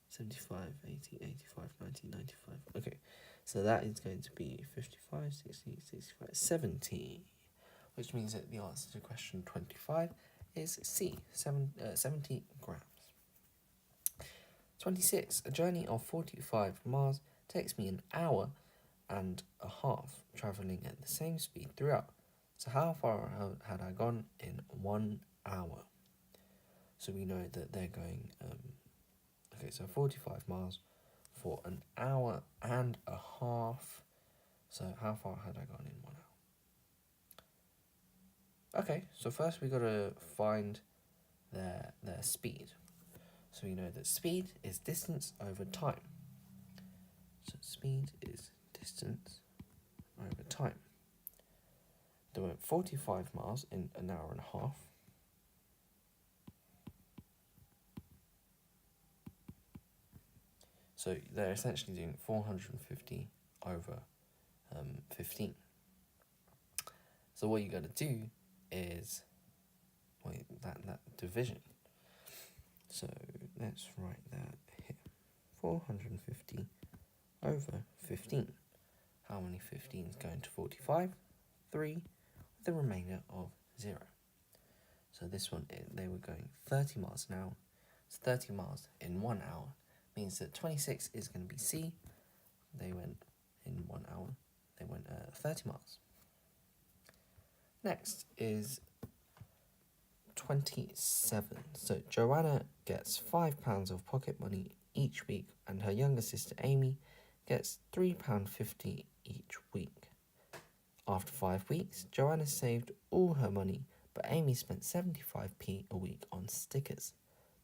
Speaker 1: 75, 80, 85, 90, 95. Okay, so that is going to be 55, 60, 65, 70, which means that the answer to question 25 is C, 70 grams. 26. A journey of 45 miles takes me an hour and a half, travelling at the same speed throughout. So how far had I gone in 1 hour? So we know that they're going, okay, so 45 miles for an hour and a half. So how far had I gone in 1 hour? Okay, so first we got to find their speed. So we know that speed is distance over time. So speed is distance over time. They went 45 miles in an hour and a half. So they're essentially doing 450 over 15. So what you got to do is that division. So let's write that here. 450 over 15. How many 15s go into 45? 3, with the remainder of 0. So this one, they were going 30 miles an hour. So 30 miles in 1 hour means that 26 is going to be C. They went in 1 hour. They went 30 miles. Next is 27. So Joanna gets £5 of pocket money each week, and her younger sister Amy gets £3.50 each week. After 5 weeks, Joanna saved all her money, but Amy spent 75p a week on stickers.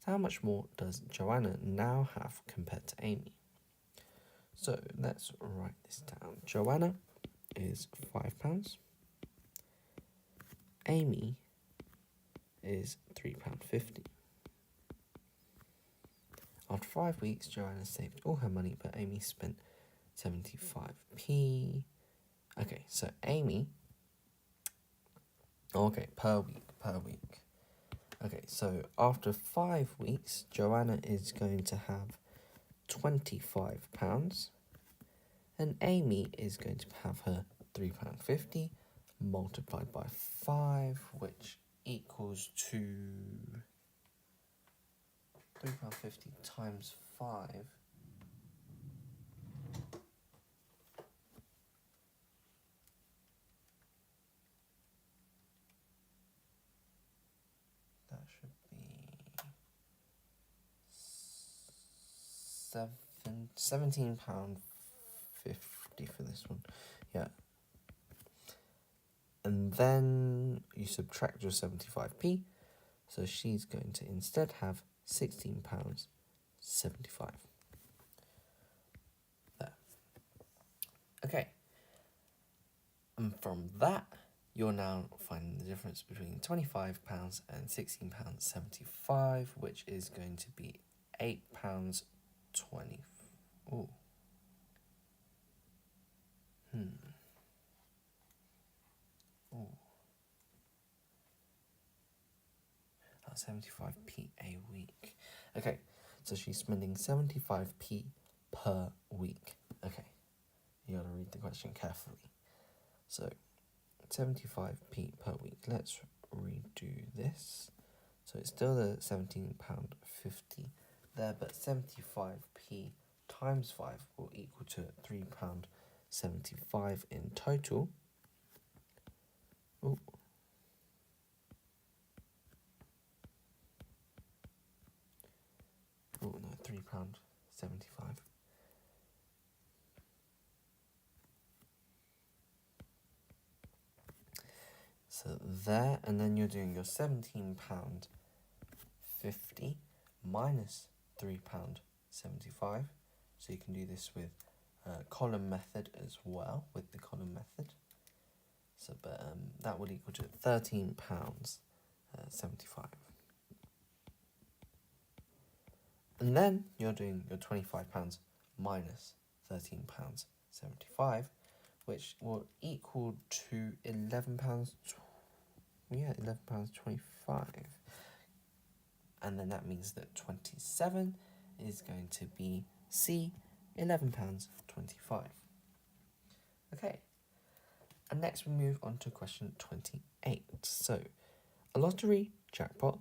Speaker 1: So how much more does Joanna now have compared to Amy? So let's write this down. Joanna is £5. Amy is £3.50. After 5 weeks, Joanna saved all her money, but Amy spent 75p. Okay, so Amy... Okay, per week. Okay, so after 5 weeks, Joanna is going to have £25, and Amy is going to have her £3.50 multiplied by 5, which equals to £3.50 times 5. That should be £17.50 for this one. Yeah. And then you subtract your 75p. So she's going to instead have £16.75. There. Okay. And from that, you're now finding the difference between £25 and £16.75, which is going to be £8.20. Oh. Oh. 75p a week. Okay, so she's spending 75p per week. Okay, you gotta read the question carefully. So, 75p per week. Let's redo this. So it's still the £17.50 there, but 75p times 5 will equal to £3.75 in total. Oh. Oh no, £3.75. So there, and then you're doing your £17.50 minus £3.75. So you can do this with column method as well, with the column method. So, but that would equal to £13.75. And then you're doing your £25 minus £13.75, which will equal to £11. Yeah, £11.25. And then that means that 27 is going to be C, £11.25. Okay. And next we move on to question 28. So, a lottery jackpot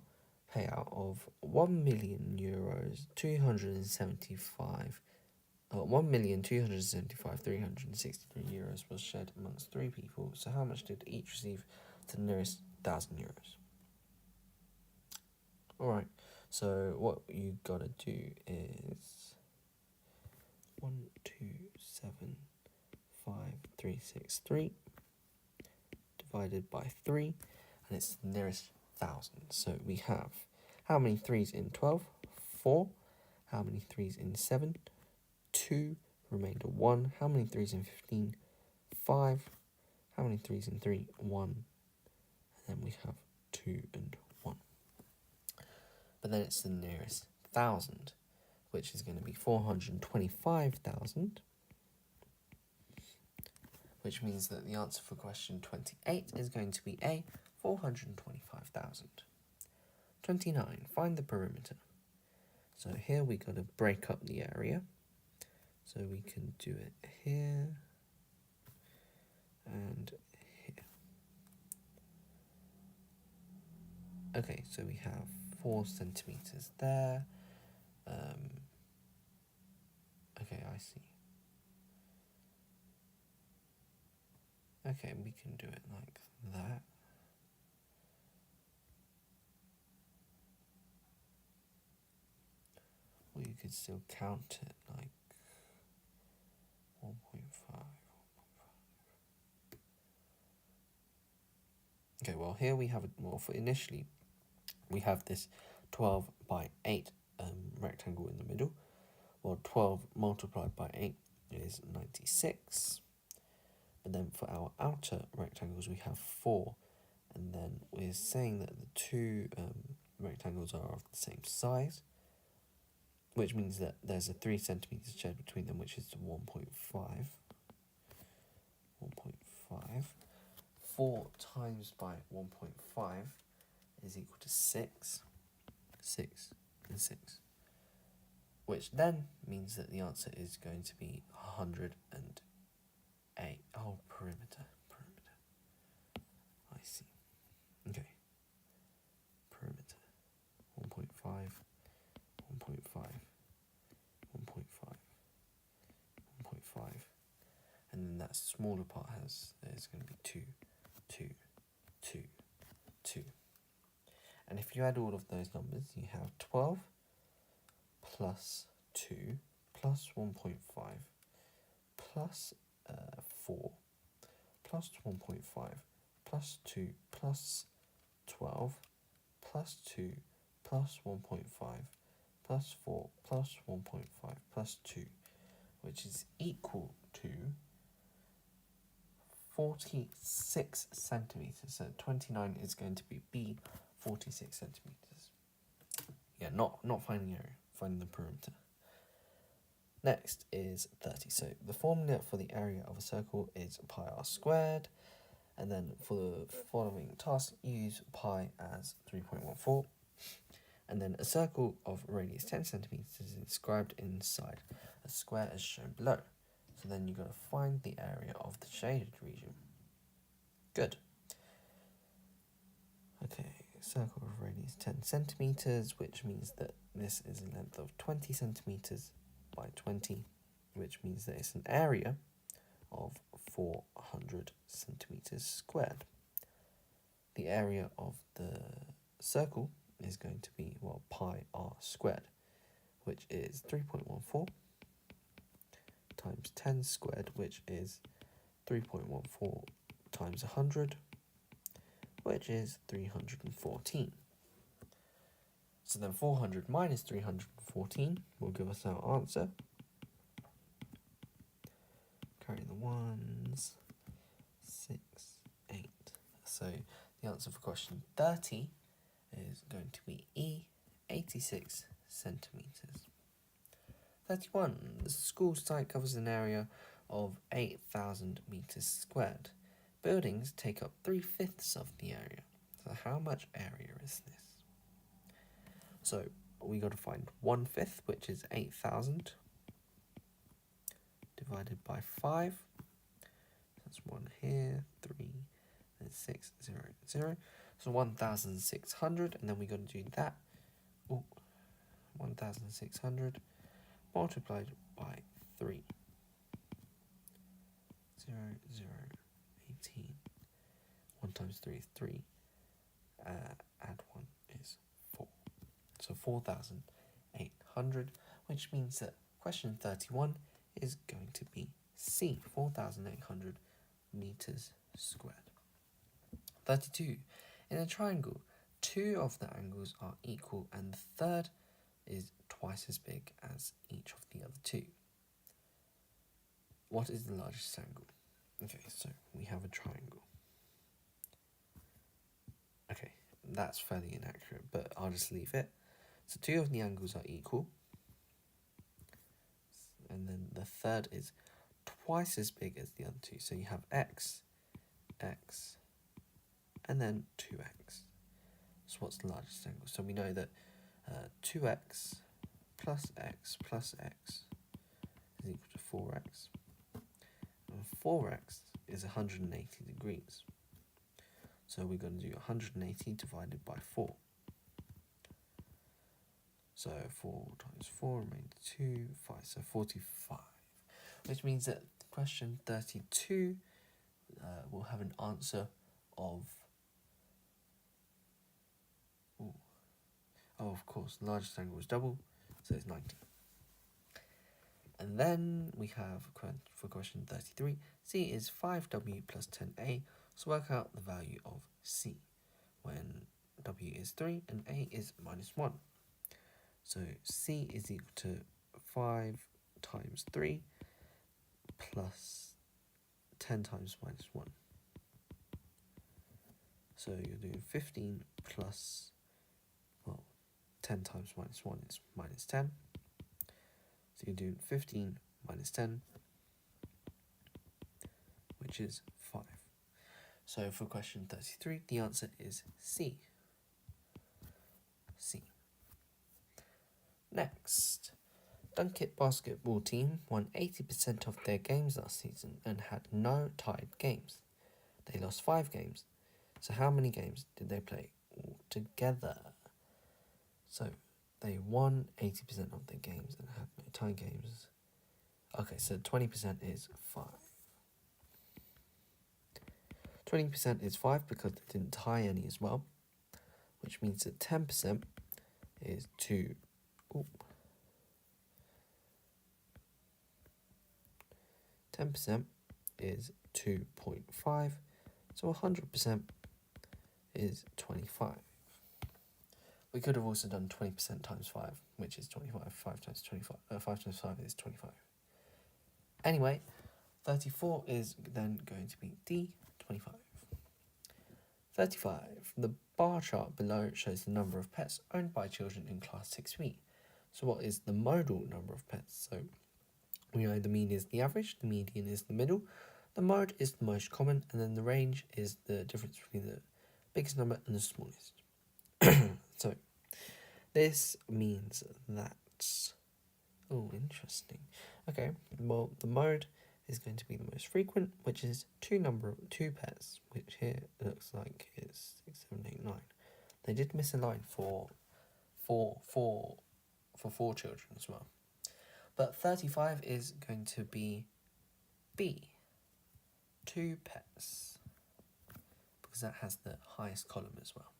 Speaker 1: payout of €1,275,363 was shared amongst 3 people. So how much did each receive to the nearest €1,000? Alright, So what you gotta do is 1, 2, 7, 5, 3, 6, 3 divided by 3, and it's the nearest 1,000. So we have how many 3's in 12? 4. How many 3's in 7? 2. Remainder 1. How many 3's in 15? 5. How many 3's in 3? 1. And then we have 2 and 1. But then it's the nearest 1,000, which is going to be 425,000, which means that the answer for question 28 is going to be A, 425,000. 29, find the perimeter. So here we got to break up the area. So we can do it here and here. Okay, so we have 4 centimeters there. Okay, I see. Okay, we can do it like that. Or you could still count it like 1.5. Okay, well here we have, for initially, we have this 12 by 8 rectangle in the middle. Well, 12 multiplied by 8 is 96. But then for our outer rectangles, we have 4. And then we're saying that the two rectangles are of the same size, which means that there's a 3 centimeters shed between them, which is 1.5. 1.5. 4 times by 1.5 is equal to 6. 6 and 6. Which then means that the answer is going to be 108. Oh, perimeter. I see. Okay. Perimeter. 1.5, 1.5, 1.5, 1.5. And then that smaller part is going to be 2, 2, 2, 2. And if you add all of those numbers, you have 12 plus 2 plus 1.5 plus 4 plus 1.5 plus 2 plus 12 plus 2 plus 1.5 plus 4 plus 1.5 plus 2, which is equal to 46 centimeters. So 29 is going to be B, 46 centimeters. Yeah, not finding area, finding the perimeter. Next is 30. So the formula for the area of a circle is pi r squared. And then for the following task, use pi as 3.14. And then a circle of radius 10 centimeters is inscribed inside a square as shown below. So then you've got to find the area of the shaded region. Good. Okay, circle of radius 10 centimeters, which means that this is a length of 20 centimeters by 20, which means that it's an area of 400 centimeters squared. The area of the circle is going to be, well, pi r squared, which is 3.14 times 10 squared, which is 3.14 times 100, which is 314. So then 400 minus 314 will give us our answer. Carry the ones. 6, 8. So the answer for question 30 is going to be E, 86 centimeters. 31. The school site covers an area of 8,000 meters squared. Buildings take up 3/5 of the area. So how much area is this? So we got to find 1/5, which is 8,000, divided by 5. That's 1 here, 3, and 6, 0, 0. So 1,600, and then we got to do that. 1,600 multiplied by 3. 0, 0, 18. 1 times 3 is 3. Add 1 is 4. So 4,800, which means that question 31 is going to be C, 4,800 meters squared. 32. In a triangle, two of the angles are equal and the third is twice as big as each of the other two. What is the largest angle? Okay, so we have a triangle. Okay, that's fairly inaccurate, but I'll just leave it. So two of the angles are equal, and then the third is twice as big as the other two. So you have x, x, and then 2x. So what's the largest angle? So we know that 2x plus x plus x is equal to 4x. And 4x is 180 degrees. So we're going to do 180 divided by 4. So 4 times 4 remains 2, 5, so 45. Which means that question 32 will have an answer of... Oh, of course, the largest angle is double, so it's 90. And then we have, for question 33, C is 5w plus 10a, so work out the value of C when w is 3 and a is minus 1. So C is equal to 5 times 3 plus 10 times minus 1. So you're doing 15 plus, 10 times minus 1 is minus 10. So you're doing 15 minus 10, which is 5. So for question 33, the answer is C. C. Next, Dunkit basketball team won 80% of their games last season and had no tied games. They lost 5 games. So how many games did they play altogether? So they won 80% of their games and had no tie games. Okay, so 20% is 5. 20% is 5 because they didn't tie any as well, which means that 10% is 2. 10% is 2.5, so 100% is 25. We could have also done 20% times 5, which is 25. 5 times 25. 5 times 5 is 25. Anyway, 34 is then going to be D, 25. 35. The bar chart below shows the number of pets owned by children in class 6B. So what is the modal number of pets? So we know the mean is the average, the median is the middle, the mode is the most common, and then the range is the difference between the biggest number and the smallest. So this means that... Oh, interesting. Okay, well, the mode is going to be the most frequent, which is two pets, which here looks like is 6, 7, 8, 9. They did miss a line for 4 children as well. But 35 is going to be B, 2 pets, because that has the highest column as well.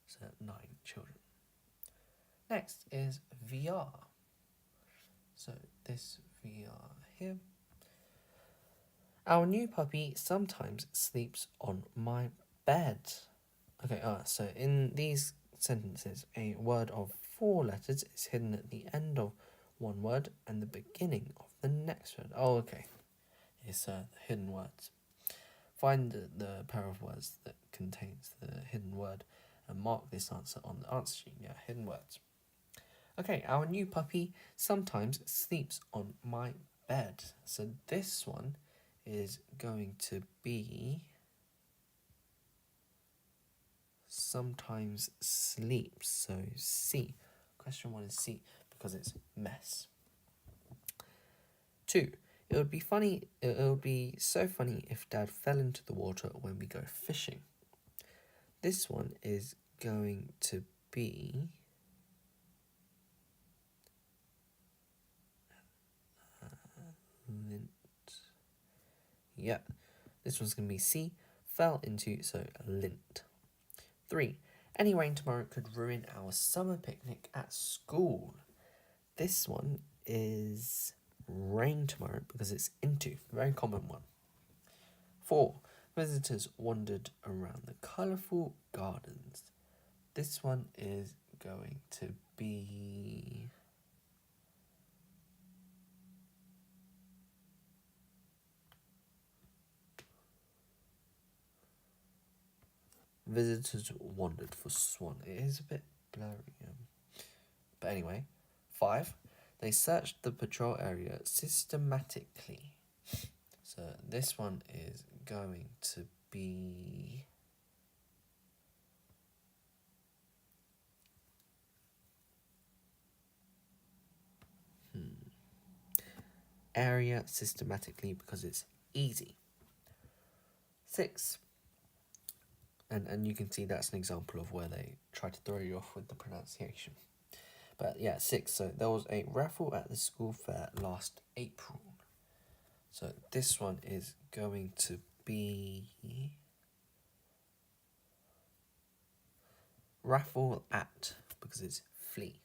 Speaker 1: So 9 children. Next is VR. So this VR here. Our new puppy sometimes sleeps on my bed. Okay, so in these sentences, a word of 4 letters is hidden at the end of one word and the beginning of the next word. Oh, okay. It's the hidden words. Find the pair of words that contains the hidden word and mark this answer on the answer sheet. Yeah, hidden words. Okay, our new puppy sometimes sleeps on my bed. So this one is going to be sometimes sleeps. So C. Question 1 is C because it's mess. 2. It would be so funny if Dad fell into the water when we go fishing. This one is going to be lint. Yeah, this one's going to be C, fell into, so lint. 3. Any rain tomorrow could ruin our summer picnic at school. This one is rain tomorrow because it's into, very common one. 4. Visitors wandered around the colourful gardens. This one is going to be... Visitors wandered for swan. It is a bit blurry. But anyway. 5. They searched the patrol area systematically. So this one is going to be... area systematically because it's easy. 6. And you can see that's an example of where they try to throw you off with the pronunciation. But yeah, 6. So there was a raffle at the school fair last April. So this one is going to be... raffle at, because it's flee.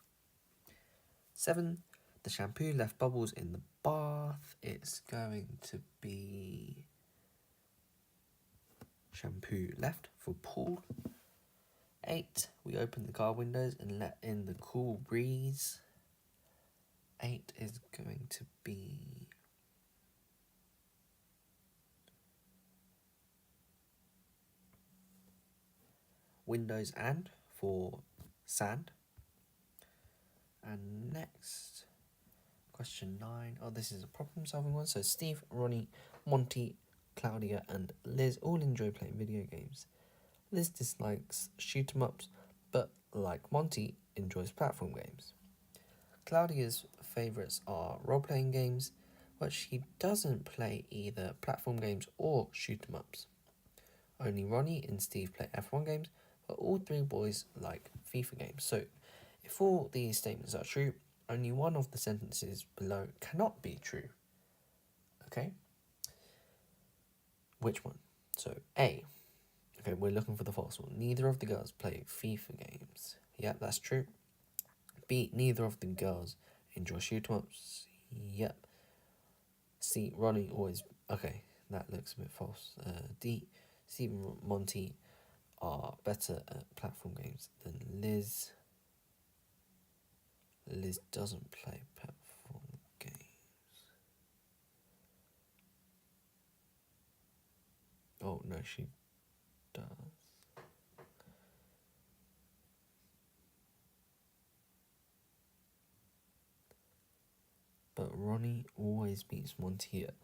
Speaker 1: 7. The shampoo left bubbles in the bath. It's going to be... shampoo left for pool. 8. We opened the car windows and let in the cool breeze. 8 is going to be... windows and for sand. And next, question 9. Oh, this is a problem solving one. So Steve, Ronnie, Monty, Claudia and Liz all enjoy playing video games. Liz dislikes shoot 'em ups, but like Monty, enjoys platform games. Claudia's favourites are role-playing games, but she doesn't play either platform games or shoot 'em ups. Only Ronnie and Steve play F1 games, but all 3 boys like FIFA games. So if all these statements are true, only one of the sentences below cannot be true. Okay? Which one? So A. Okay, we're looking for the false one. Neither of the girls play FIFA games. Yep, that's true. B. Neither of the girls enjoy shoot-em-ups. Yep. C. Ronnie always... Okay, that looks a bit false. D. Steve and Monty are better at platform games than Liz. Liz doesn't play platform games. Oh, no, she does. But Ronnie always beats Monty here.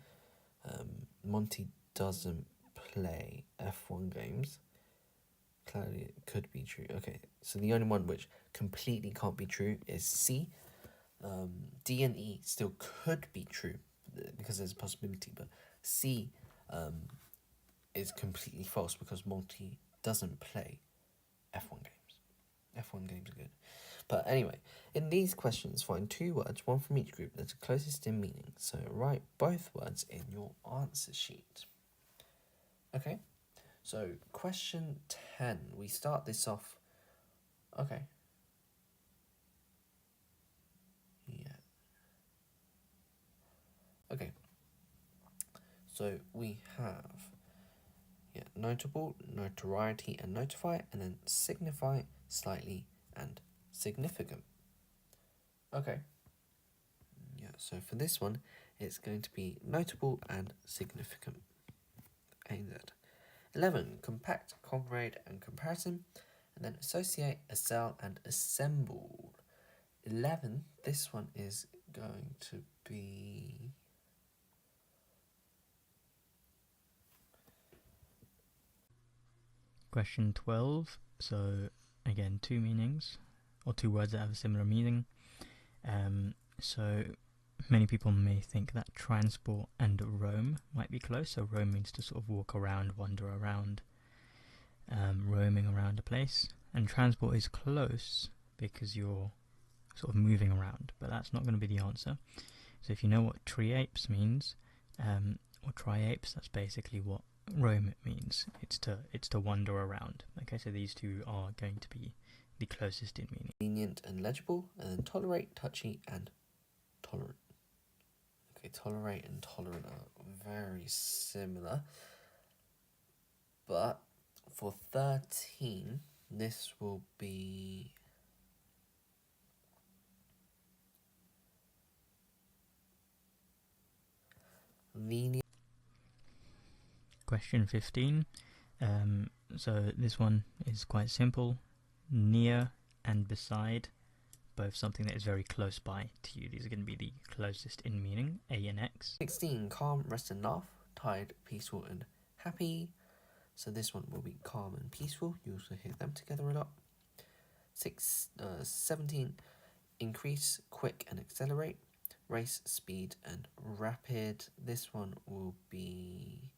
Speaker 1: Monty doesn't play F1 games. Claudia could be true. Okay, so the only one which completely can't be true is C. D and E still could be true because there's a possibility, but C is completely false because Monty doesn't play F1 games. F1 games are good. But anyway, in these questions, find 2 words, one from each group that are closest in meaning. So write both words in your answer sheet. Okay, so question 10. We start this off... Okay. Yeah. Okay. So we have... yeah, notable, notoriety, and notify, and then signify, slightly, and significant. Okay. Yeah, so for this one, it's going to be notable and significant. AZ. 11. Compact, comrade, and comparison. And then associate, accel, and assemble. 11. This one is going to be...
Speaker 2: Question 12. So again, 2 meanings, or 2 words that have a similar meaning. So many people may think that transport and roam might be close. So roam means to sort of walk around, wander around, roaming around a place. And transport is close because you're sort of moving around, but that's not going to be the answer. So if you know what triapes means, or triapes, that's basically what roam means. It's to wander around. Okay, so these two are going to be the closest in meaning.
Speaker 1: Lenient and legible, and then tolerate, touchy, and tolerant. Okay, tolerate and tolerant are very similar. But for 13, this will be lenient.
Speaker 2: Question 15. So this one is quite simple. Near and beside, both something that is very close by to you. These are going to be the closest in meaning, A and X.
Speaker 1: 16, calm, rest and laugh, tired, peaceful and happy. So this one will be calm and peaceful. You also hear them together a lot. 17, increase, quick and accelerate, race, speed and rapid. This one will be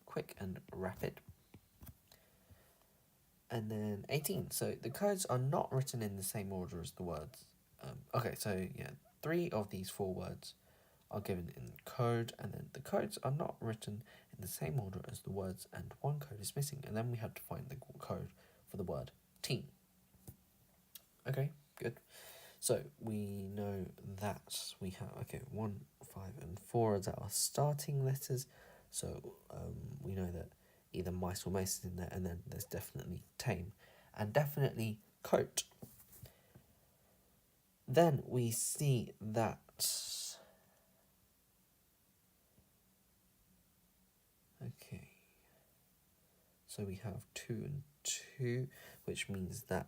Speaker 1: quick and rapid. And then 18, so the codes are not written in the same order as the words. Okay, so yeah, 3 of these 4 words are given in code, and then the codes are not written in the same order as the words, and 1 code is missing, and then we have to find the code for the word team. Okay, good. So we know that we have, 1, 5 and 4 as our starting letters, so we know that either mice or mace is in there, and then there's definitely tame, and definitely coat. Then we see that so we have 2 and 2, which means that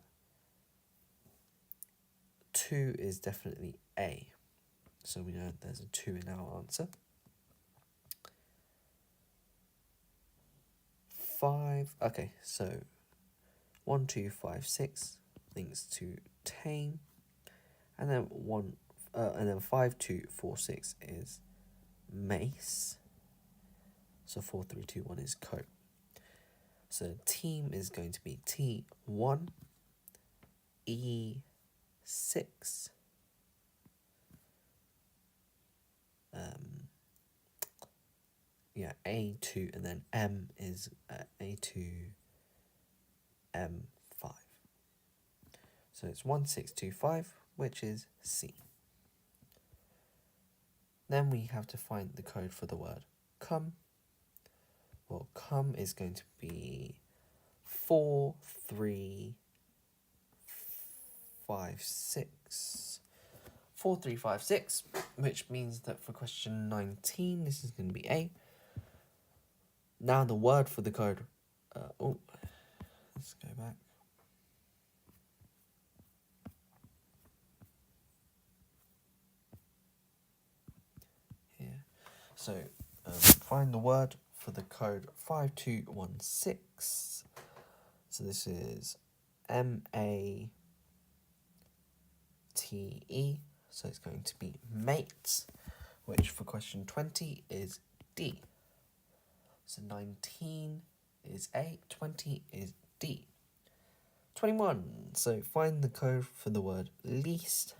Speaker 1: 2 is definitely A. So we know there's a 2 in our answer. 5, so 1, 2, 5, 6 links to tame, and then 5, 2, 4, 6 is mace. So 4, 3, 2, 1 is coat. So team is going to be T1, E6, A2, and then M is A2, M5. So it's 1625, which is C. Then we have to find the code for the word come. Well, come is going to be 4, 3, 5, 6. 4, 3, 5, 6, which means that for question 19, this is going to be A. Now the word for the code. Let's go back. Here. So find the word for the code 5216. So this is MATE. So it's going to be mate, which for question 20 is D. So 19 is A, 20 is D. 21, so find the code for the word least.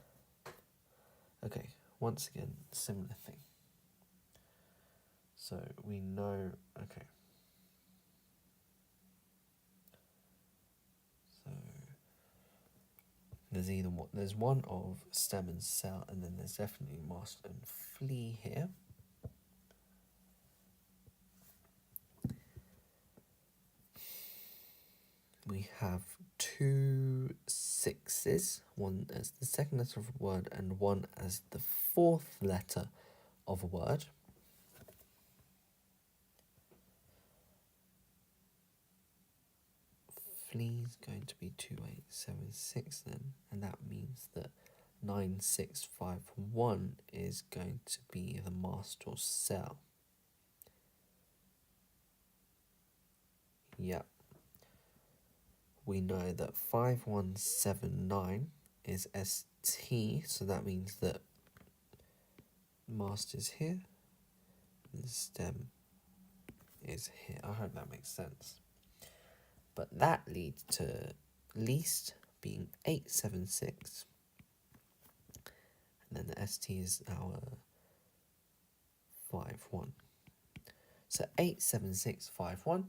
Speaker 1: Okay, once again, similar thing. So we know, so there's one of stem and cell, and then there's definitely mast and flea here. We have 2 6s, one as the second letter of a word and one as the 4th letter of a word. Flea is going to be 2876 then, and that means that 9651 is going to be the mast or cell. Yep. We know that 5179 is ST, so that means that mast is here, and the stem is here. I hope that makes sense. But that leads to least being 876, and then the ST is our 51. So 87651,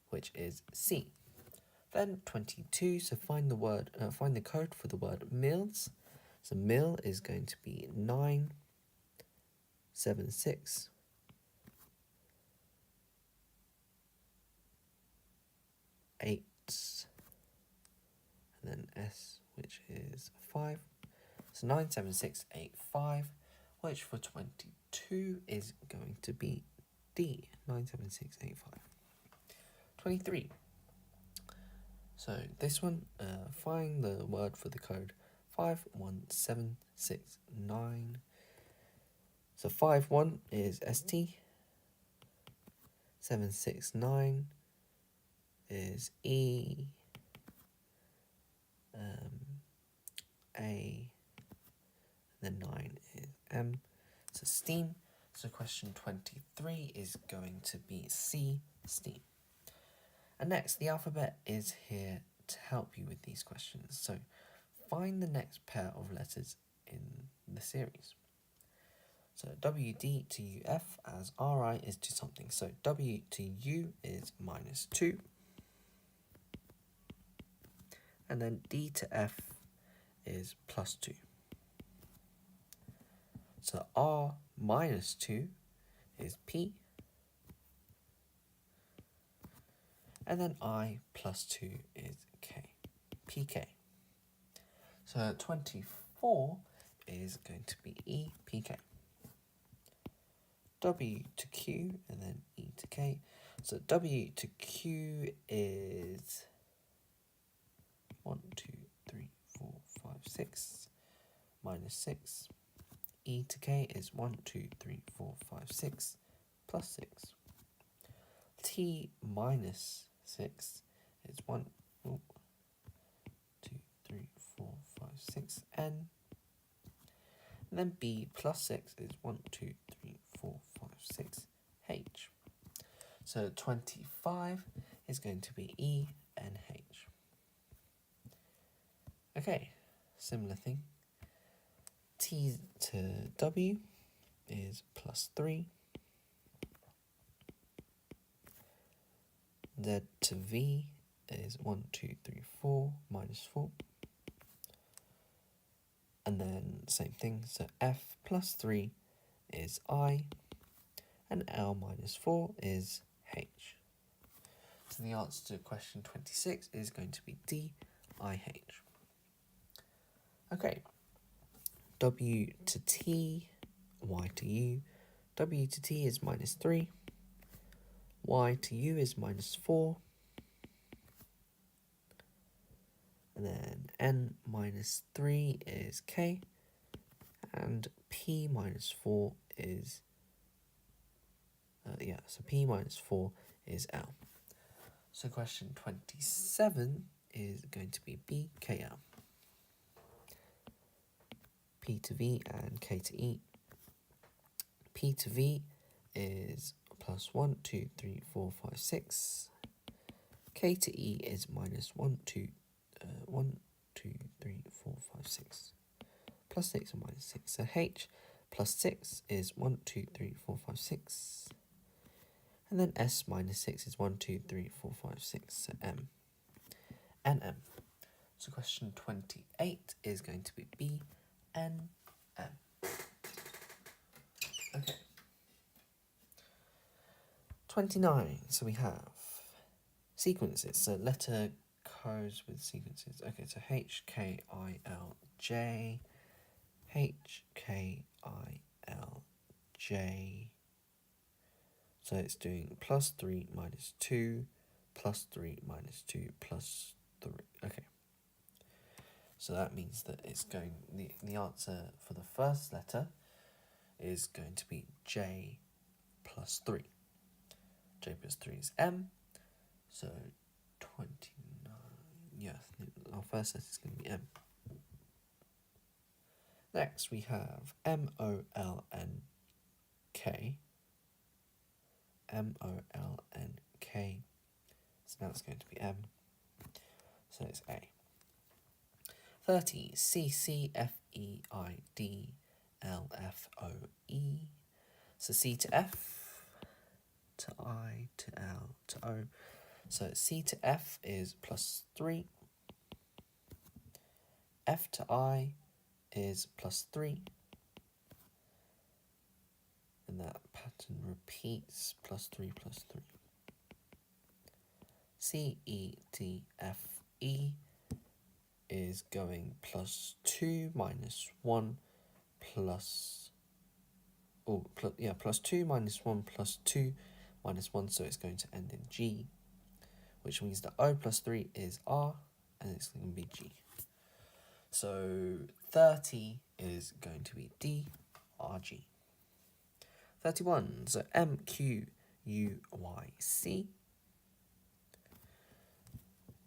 Speaker 1: which is C. Then 22, so find the code for the word meals. So meal is going to be 976 8, and then S, which is 5. So 97685, which for 22 is going to be D, 97685. 23. So this one, find the word for the code 51769. So 51 is ST, 769 is E, A, then 9 is M. So steam. So question 23 is going to be C, steam. And next, the alphabet is here to help you with these questions. So find the next pair of letters in the series. So WD to UF as RI is to something. So W to U is -2. And then D to F is +2. So R -2 is P. And then I +2 is K, PK. So 24 is going to be E, PK. W to Q and then E to K. So W to Q is 1, 2, 3, 4, 5, 6, -6. E to K is 1, 2, 3, 4, 5, 6, +6. T -6 is 1, 2, 3, 4, 5, 6, N. And then B +6 is 1, 2, 3, 4, 5, 6, H. So 25 is going to be E, N, H. Okay, similar thing. T to W is +3. Z to V is 1, 2, 3, 4, -4. And then same thing, so F +3 is I, and L -4 is H. So the answer to question 26 is going to be D, I, H. Okay, W to T, Y to U. W to T is -3. Y to U is -4. And then N -3 is K. And P -4 is... so P -4 is L. So question 27 is going to be B, K, L. P to V and K to E. P to V is +1, 2, 3, 4, 5, 6. K to E is -1, 2, 3, 4, 5, 6. +6 and -6. So H +6 is 1, 2, 3, 4, 5, 6. And then S -6 is 1, 2, 3, 4, 5, 6. So M and M. So question 28 is going to be B, N, M. Okay. 29. So we have sequences. So letter codes with sequences. Okay, so H, K, I, L, J. H, K, I, L, J. So it's doing +3 -2, +3 -2, +3. Okay. So that means that it's going, the answer for the first letter is going to be J +3. J +3 is M. So 29. Yeah, our first letter is going to be M. Next we have M-O-L-N-K. M-O-L-N-K. So now it's going to be M. So it's A. 30. C-C-F-E-I-D-L-F-O-E. So C to F to I to L to O. So C to F is plus 3. F to I is plus 3. And that pattern repeats, plus 3, plus 3. C, E, D, F, E is going plus 2 minus 1 plus... plus 2 minus 1 plus 2 minus 1, so it's going to end in G, which means that O plus 3 is R, and it's going to be G. So 30 is going to be D, R, G. 31, so M, Q, U, Y, C.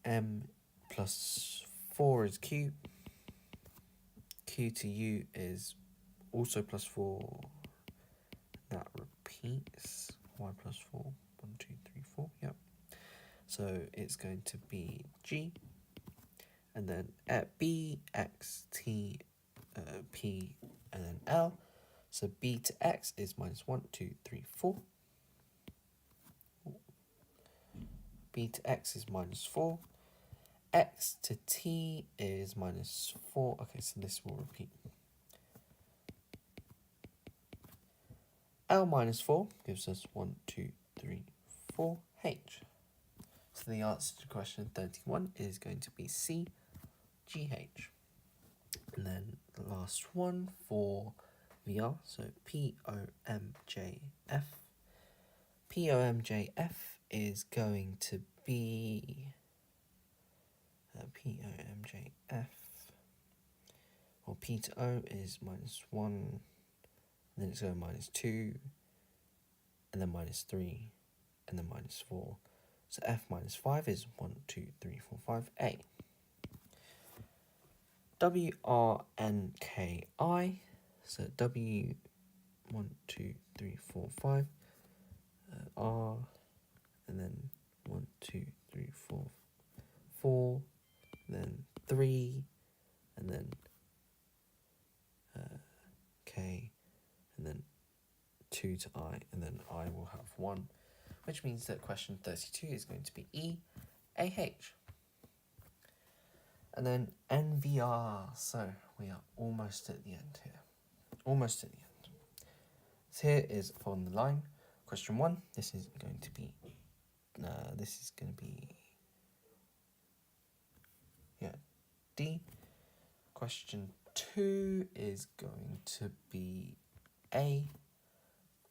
Speaker 1: M plus 4 is Q. Q to U is also plus 4. That repeats. Y plus 4. 1, 2, 3, 4. Yep. So it's going to be G. And then at B, X, T, P, and then L. So B to X is minus 1, 2, 3, 4. B to X is minus 4. X to T is minus 4. Okay, so this will repeat. L minus 4 gives us 1, 2, 3, 4, H. So the answer to question 31 is going to be C, G, H. And then the last one for VR, so P, O, M, J, F. P, O, M, J, F is going to be... P, O, M, J, F. Well, P to O is minus 1, and then it's going minus 2, and then minus 3, and then minus 4. So F minus 5 is 1, 2, 3, 4, 5, A. W, R, N, K, I. So W, 1, 2, 3, 4, 5. R, and then 1, 2, 3, 4, 4. Then 3, and then K, and then 2 to I, and then I will have 1, which means that question 32 is going to be E, A, H. And then NVR, so we are almost at the end here. Almost at the end. So here is on the line, question 1, this is going to be, D. Question 2 is going to be A.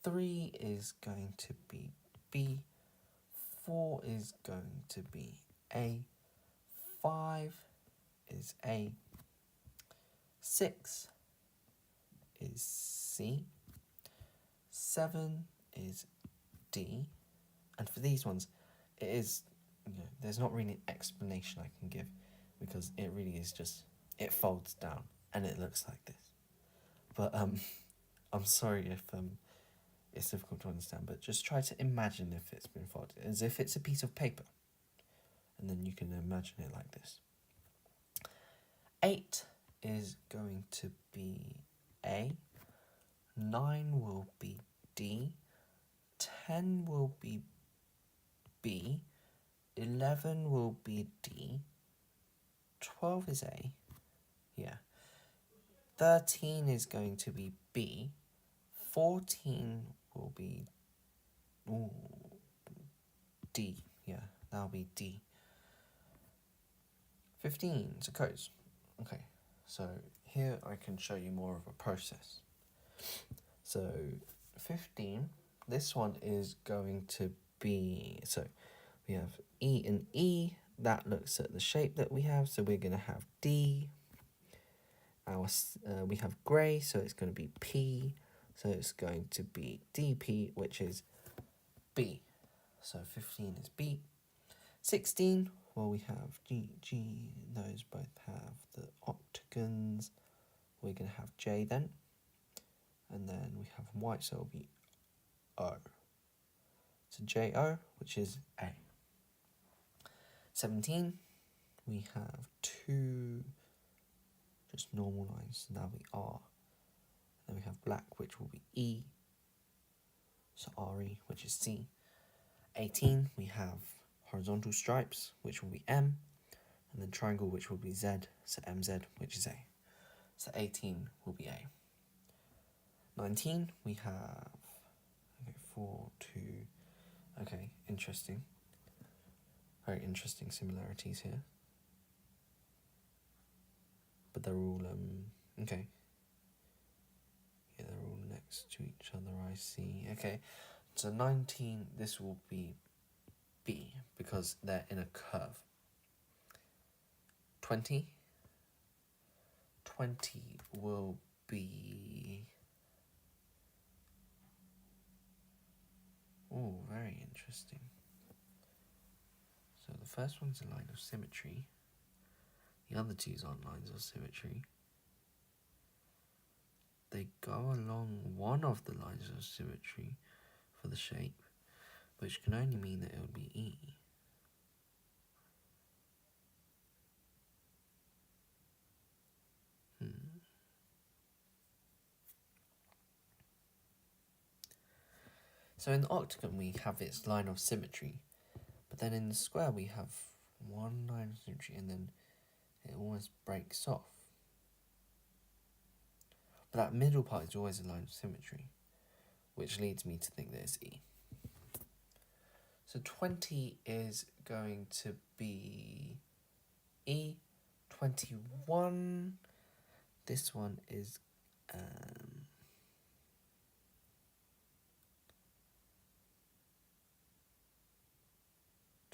Speaker 1: 3 is going to be B. 4 is going to be A. 5 is A. 6 is C. 7 is D. And for these ones, it is, there's not really an explanation I can give, because it really is just, it folds down and it looks like this. But I'm sorry if it's difficult to understand, but just try to imagine if it's been folded, as if it's a piece of paper. And then you can imagine it like this. 8 is going to be A. 9 will be D. 10 will be B. 11 will be D. 12 is A. Yeah. 13 is going to be B. 14 will be D. Yeah, that'll be D. 15 is a codes. Okay, so here I can show you more of a process. So 15, this one is going to be, so we have E and E. That looks at the shape that we have, so we're going to have D. We have grey, so it's going to be P. So it's going to be DP, which is B. So 15 is B. 16, well, we have G, those both have the octagons. We're going to have J then. And then we have white, so it'll be O. So JO, which is A. 17, we have 2 just normal lines, so that'll be R. Then we have black, which will be E. So RE, which is C. 18, we have horizontal stripes, which will be M, and then triangle, which will be Z, so MZ, which is A. So 18 will be A. 19, we have, okay, 4, 2, okay, interesting. Very interesting similarities here. But they're all, okay. Yeah, they're all next to each other, I see. Okay, so 19, this will be B, because they're in a curve. 20 will be... Oh, very interesting. So the first one's a line of symmetry. The other two aren't lines of symmetry. They go along one of the lines of symmetry for the shape, which can only mean that it would be E. So in the octagon we have its line of symmetry, but then in the square we have one line of symmetry and then it almost breaks off. But that middle part is always a line of symmetry, which leads me to think that it's E. So 20 is going to be E. 21, this one is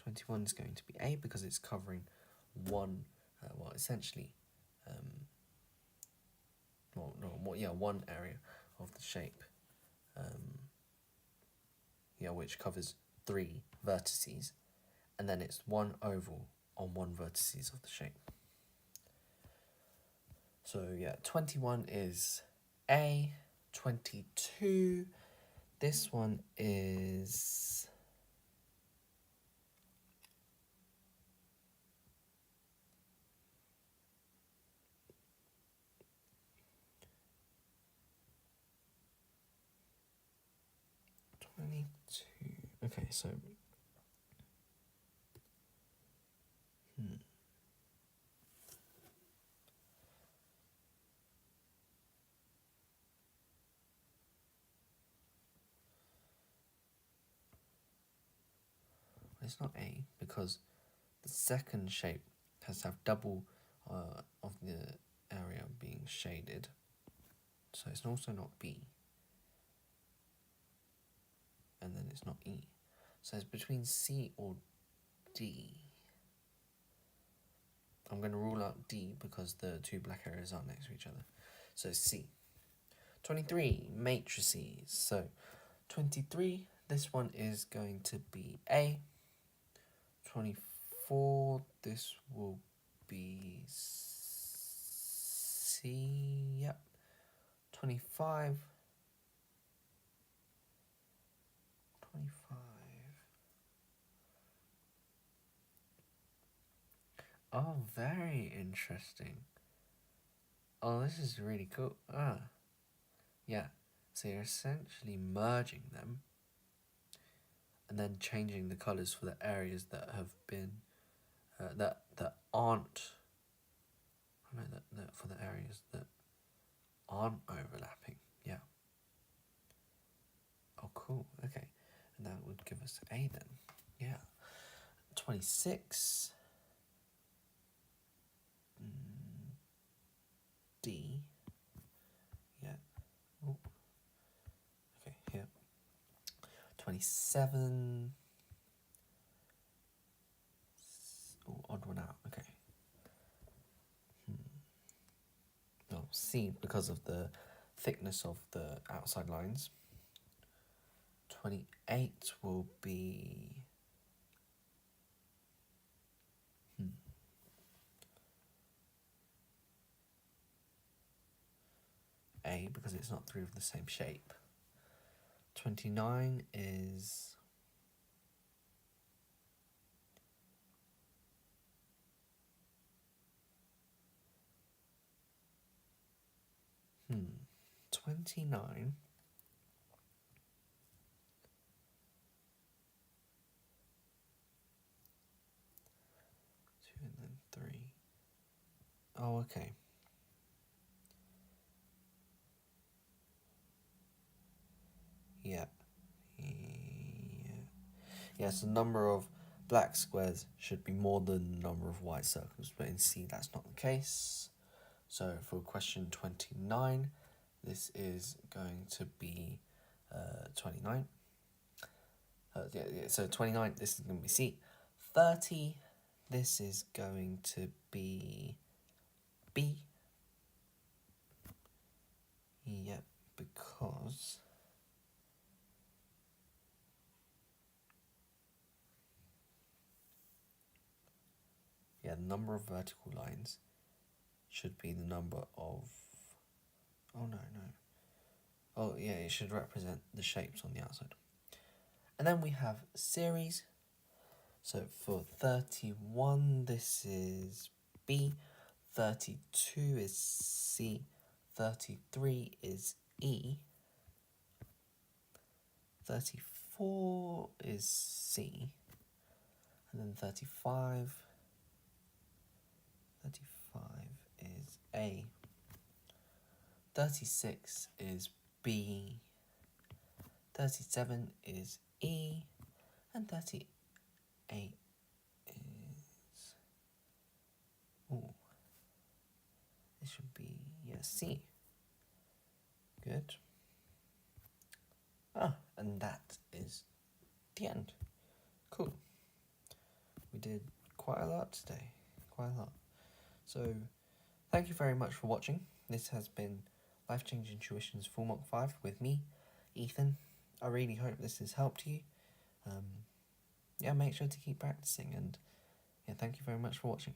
Speaker 1: 21 is going to be A because it's covering one, essentially, one area of the shape, which covers 3 vertices, and then it's one oval on one vertices of the shape. So 21 is A. 22, this one is... Okay, so it's not A because the second shape has to have double of the area being shaded, so it's also not B, and then it's not E, so it's between C or D. I'm going to rule out D because the 2 black areas are next to each other, so C. 23, matrices, so 23, this one is going to be A. 24, this will be C, yep. 25, 25. Oh, very interesting. Oh, this is really cool. Yeah, so you're essentially merging them and then changing the colours for the areas that have been, that aren't, for the areas that aren't overlapping, yeah. Oh, cool, okay. And that would give us A then, yeah. 26, D, yeah. Oh. Okay, here. 27. Oh, odd one out. Okay. No, C because of the thickness of the outside lines. 28 will be... A because it's not 3 of the same shape. 29 is... 29 and then 3. Oh, okay. Yeah. Yes, the number of black squares should be more than the number of white circles, but in C that's not the case. So for question 29, this is going to be 29. So 29, this is going to be C. 30, this is going to be B. Yep, because the number of vertical lines should be the number of... Oh, no. Oh, yeah, it should represent the shapes on the outside. And then we have series. So for 31, this is B. 32 is C. 33 is E. 34 is C. And then 35 is A. 36 is B. 37 is E. And 38 is... Ooh. This should be, C. Good. And that is the end. Cool. We did quite a lot today. Quite a lot. So, thank you very much for watching. This has been Life Changing Tuition's Full Mock 5 with me, Ethan. I really hope this has helped you. Make sure to keep practicing, and thank you very much for watching.